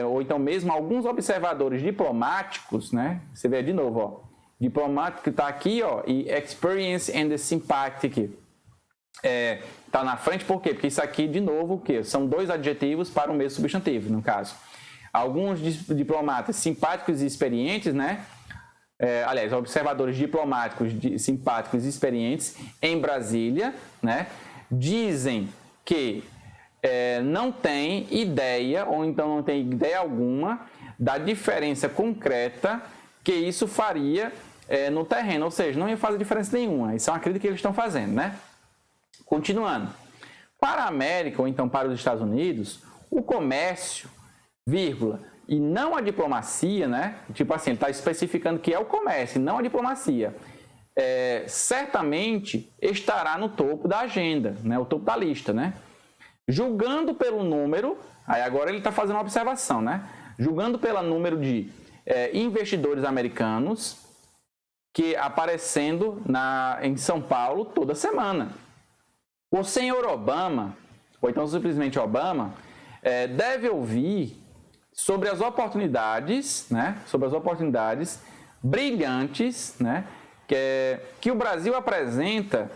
ou então mesmo alguns observadores diplomáticos, né, você vê de novo, ó, diplomático está aqui, ó, e experience and sympathetic está na frente, por quê? Porque isso aqui, de novo, o quê? São dois adjetivos para o mesmo substantivo, no caso. Alguns diplomatas simpáticos e experientes, né? Aliás, observadores diplomáticos simpáticos e experientes em Brasília, né? Dizem que não tem ideia, ou então não tem ideia alguma, da diferença concreta que isso faria no terreno, ou seja, não ia fazer diferença nenhuma. Isso é uma crítica que eles estão fazendo, né? Continuando. Para a América, ou então para os Estados Unidos, o comércio, vírgula, e não a diplomacia, né? Tipo assim, ele está especificando que é o comércio e não a diplomacia. Certamente estará no topo da agenda, né? O topo da lista, né? Julgando pelo número, aí agora ele está fazendo uma observação, né? Julgando pelo número de investidores americanos que aparecendo em São Paulo toda semana. O senhor Obama, ou então simplesmente Obama, deve ouvir sobre as oportunidades, né? Sobre as oportunidades brilhantes, né? Que o Brasil apresenta.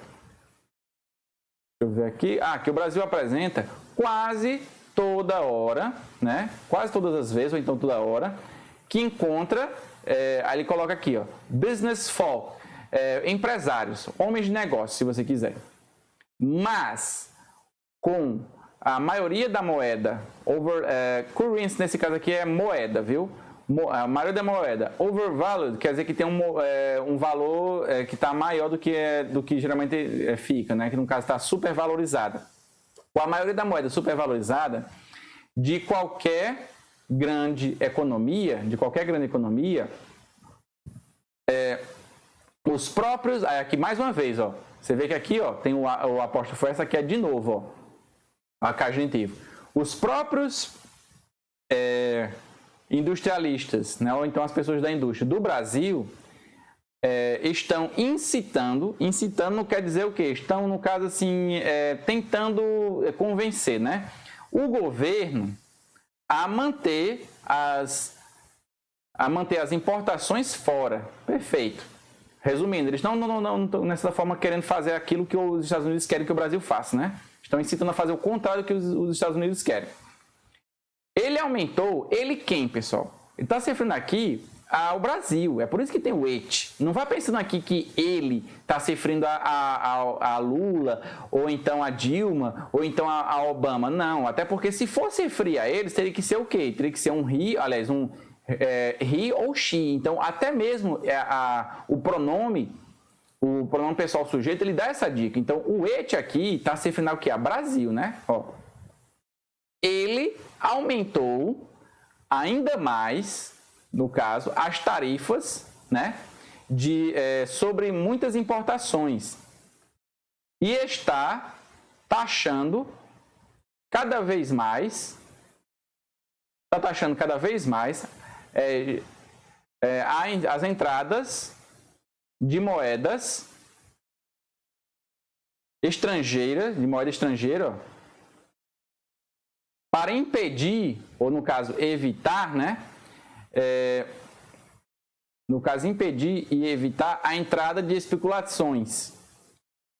Deixa eu ver aqui. Que o Brasil apresenta quase toda hora, né? Quase todas as vezes, ou então toda hora, que encontra. Aí ele coloca aqui, ó, business folk, empresários, homens de negócio, se você quiser. Mas com a maioria da moeda, currency nesse caso aqui é moeda, viu? A maioria da moeda, overvalued, quer dizer que tem um valor que está maior do que geralmente fica, né? Que no caso está supervalorizada. Com a maioria da moeda supervalorizada, de qualquer grande economia, os próprios, aqui mais uma vez, ó, você vê que aqui, ó, tem o apóstrofo, foi essa aqui é de novo, ó, a cagentivo. Os próprios industrialistas, né, ou então as pessoas da indústria do Brasil estão incitando não quer dizer o quê? Estão, no caso assim, tentando convencer, né, o governo a manter as importações fora. Perfeito. Resumindo, eles não estão nessa forma querendo fazer aquilo que os Estados Unidos querem que o Brasil faça, né? Estão incitando a fazer o contrário do que os Estados Unidos querem. Ele aumentou, quem, pessoal? Ele está se referindo aqui ao Brasil, é por isso que tem o et. Não vai pensando aqui que ele está se referindo a Lula, ou então a Dilma, ou então a Obama. Não, até porque se fosse referir a eles, teria que ser o quê? Teria que ser um he, aliás, he ou she. Então, até mesmo o pronome pessoal sujeito, ele dá essa dica. Então, o et aqui está se referindo ao quê? A Brasil, né? Ó. Ele aumentou ainda mais, no caso, as tarifas, né, sobre muitas importações e está taxando cada vez mais, as entradas de moedas estrangeiras, ó, para impedir, ou no caso evitar, né? Impedir e evitar a entrada de especulações.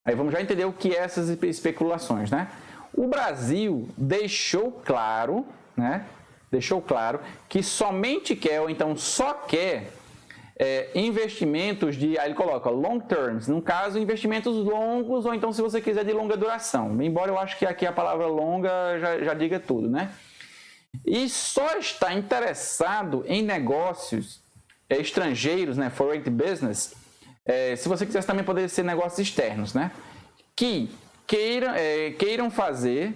Aí vamos já entender o que é essas especulações, né? O Brasil deixou claro, né? Que somente quer, ou então só quer, investimentos aí ele coloca long terms, no caso, investimentos longos, ou então, se você quiser, de longa duração. Embora eu acho que aqui a palavra longa já diga tudo, né? E só está interessado em negócios estrangeiros, né? Foreign business, se você quiser também poder ser negócios externos, né? Que queiram fazer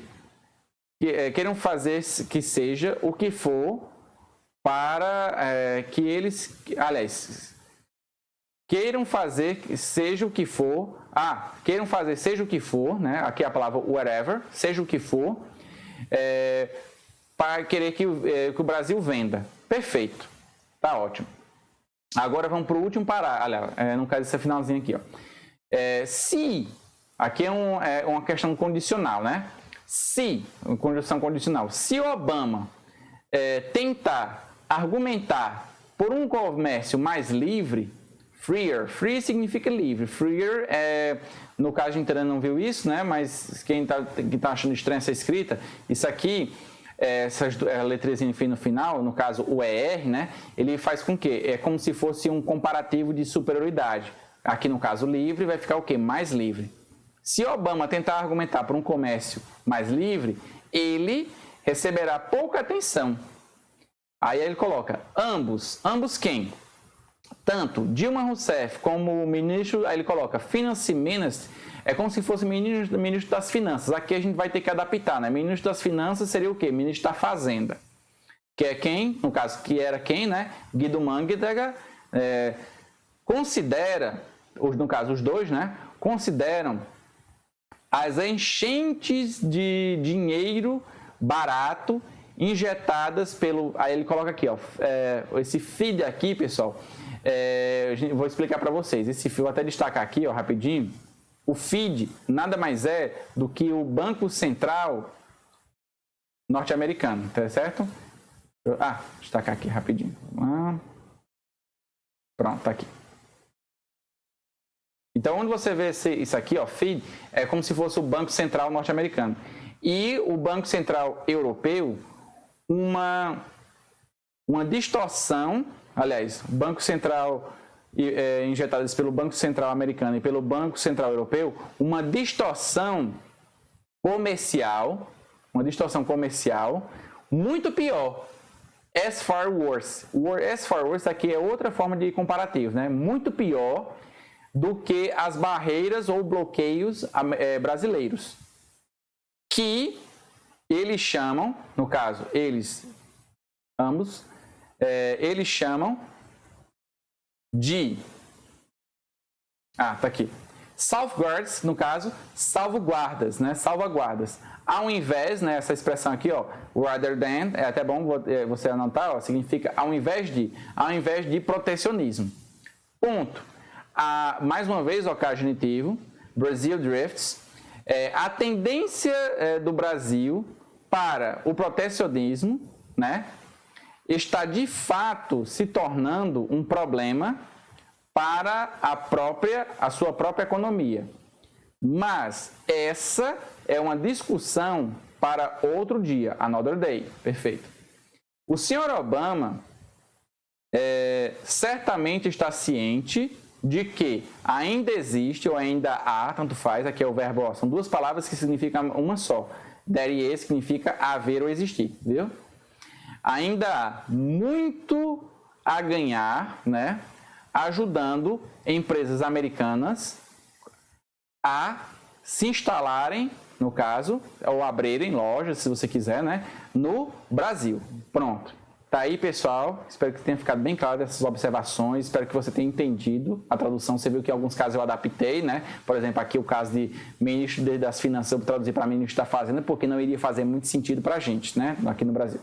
que seja o que for para que eles, aliás, queiram fazer seja o que for, né? Aqui é a palavra whatever, seja o que for, para querer que o Brasil venda. Perfeito, tá ótimo. Agora vamos para o último parágrafo, no caso desse finalzinho aqui, ó. Se, aqui é uma questão condicional, né? Conjunção condicional, se Obama tentar argumentar por um comércio mais livre, freer, free significa livre, freer no caso a gente ainda não viu isso, né? Mas quem tá achando estranha essa escrita, isso aqui, essas letras no final, no caso o ER, né? Ele faz com que é como se fosse um comparativo de superioridade. Aqui no caso livre vai ficar o quê? Mais livre. Se Obama tentar argumentar por um comércio mais livre, ele receberá pouca atenção. Aí ele coloca ambos quem? Tanto Dilma Rousseff como o ministro, aí ele coloca Finance Minister, é como se fosse ministro das Finanças. Aqui a gente vai ter que adaptar, né? Ministro das Finanças seria o quê? Ministro da Fazenda. Que é quem? No caso, que era quem, né? Guido Mantega, considera, no caso os dois, né? Consideram as enchentes de dinheiro barato injetadas pelo... Aí ele coloca aqui, ó, esse feed aqui, pessoal, vou explicar para vocês. Esse feed, vou até destacar aqui, ó, rapidinho. O feed nada mais é do que o Banco Central norte-americano, tá certo? Destacar aqui rapidinho. Pronto, tá aqui. Então, onde você vê isso aqui, ó, feed, é como se fosse o Banco Central norte-americano. E o Banco Central Europeu, uma distorção, aliás, Banco Central injetadas pelo Banco Central americano e pelo Banco Central Europeu, uma distorção comercial, uma distorção comercial muito pior. As far worse. As far worse aqui é outra forma de comparativo, né? Muito pior do que as barreiras ou bloqueios brasileiros. Que eles chamam, no caso, ambos, eles chamam de... tá aqui. Safeguards, no caso, salvaguardas, né? Salvaguardas. Ao invés, né, essa expressão aqui, ó, rather than, é até bom você anotar, ó, significa ao invés de protecionismo. Ponto. Mais uma vez, ó, caso genitivo, Brazil drifts, a tendência do Brasil para o protecionismo, né, está de fato se tornando um problema para a sua própria economia. Mas essa é uma discussão para outro dia, another day. Perfeito. O senhor Obama certamente está ciente de que ainda existe ou ainda há, tanto faz, aqui é o verbo, são duas palavras que significam uma só. There is significa haver ou existir, viu? Ainda há muito a ganhar, né? Ajudando empresas americanas a se instalarem, no caso, ou abrirem lojas, se você quiser, né, no Brasil. Pronto. Tá aí, pessoal. Espero que tenha ficado bem claro essas observações. Espero que você tenha entendido a tradução. Você viu que em alguns casos eu adaptei, né? Por exemplo, aqui o caso de ministro das Finanças, eu traduzir para ministro da Fazenda, porque não iria fazer muito sentido para a gente, né, aqui no Brasil.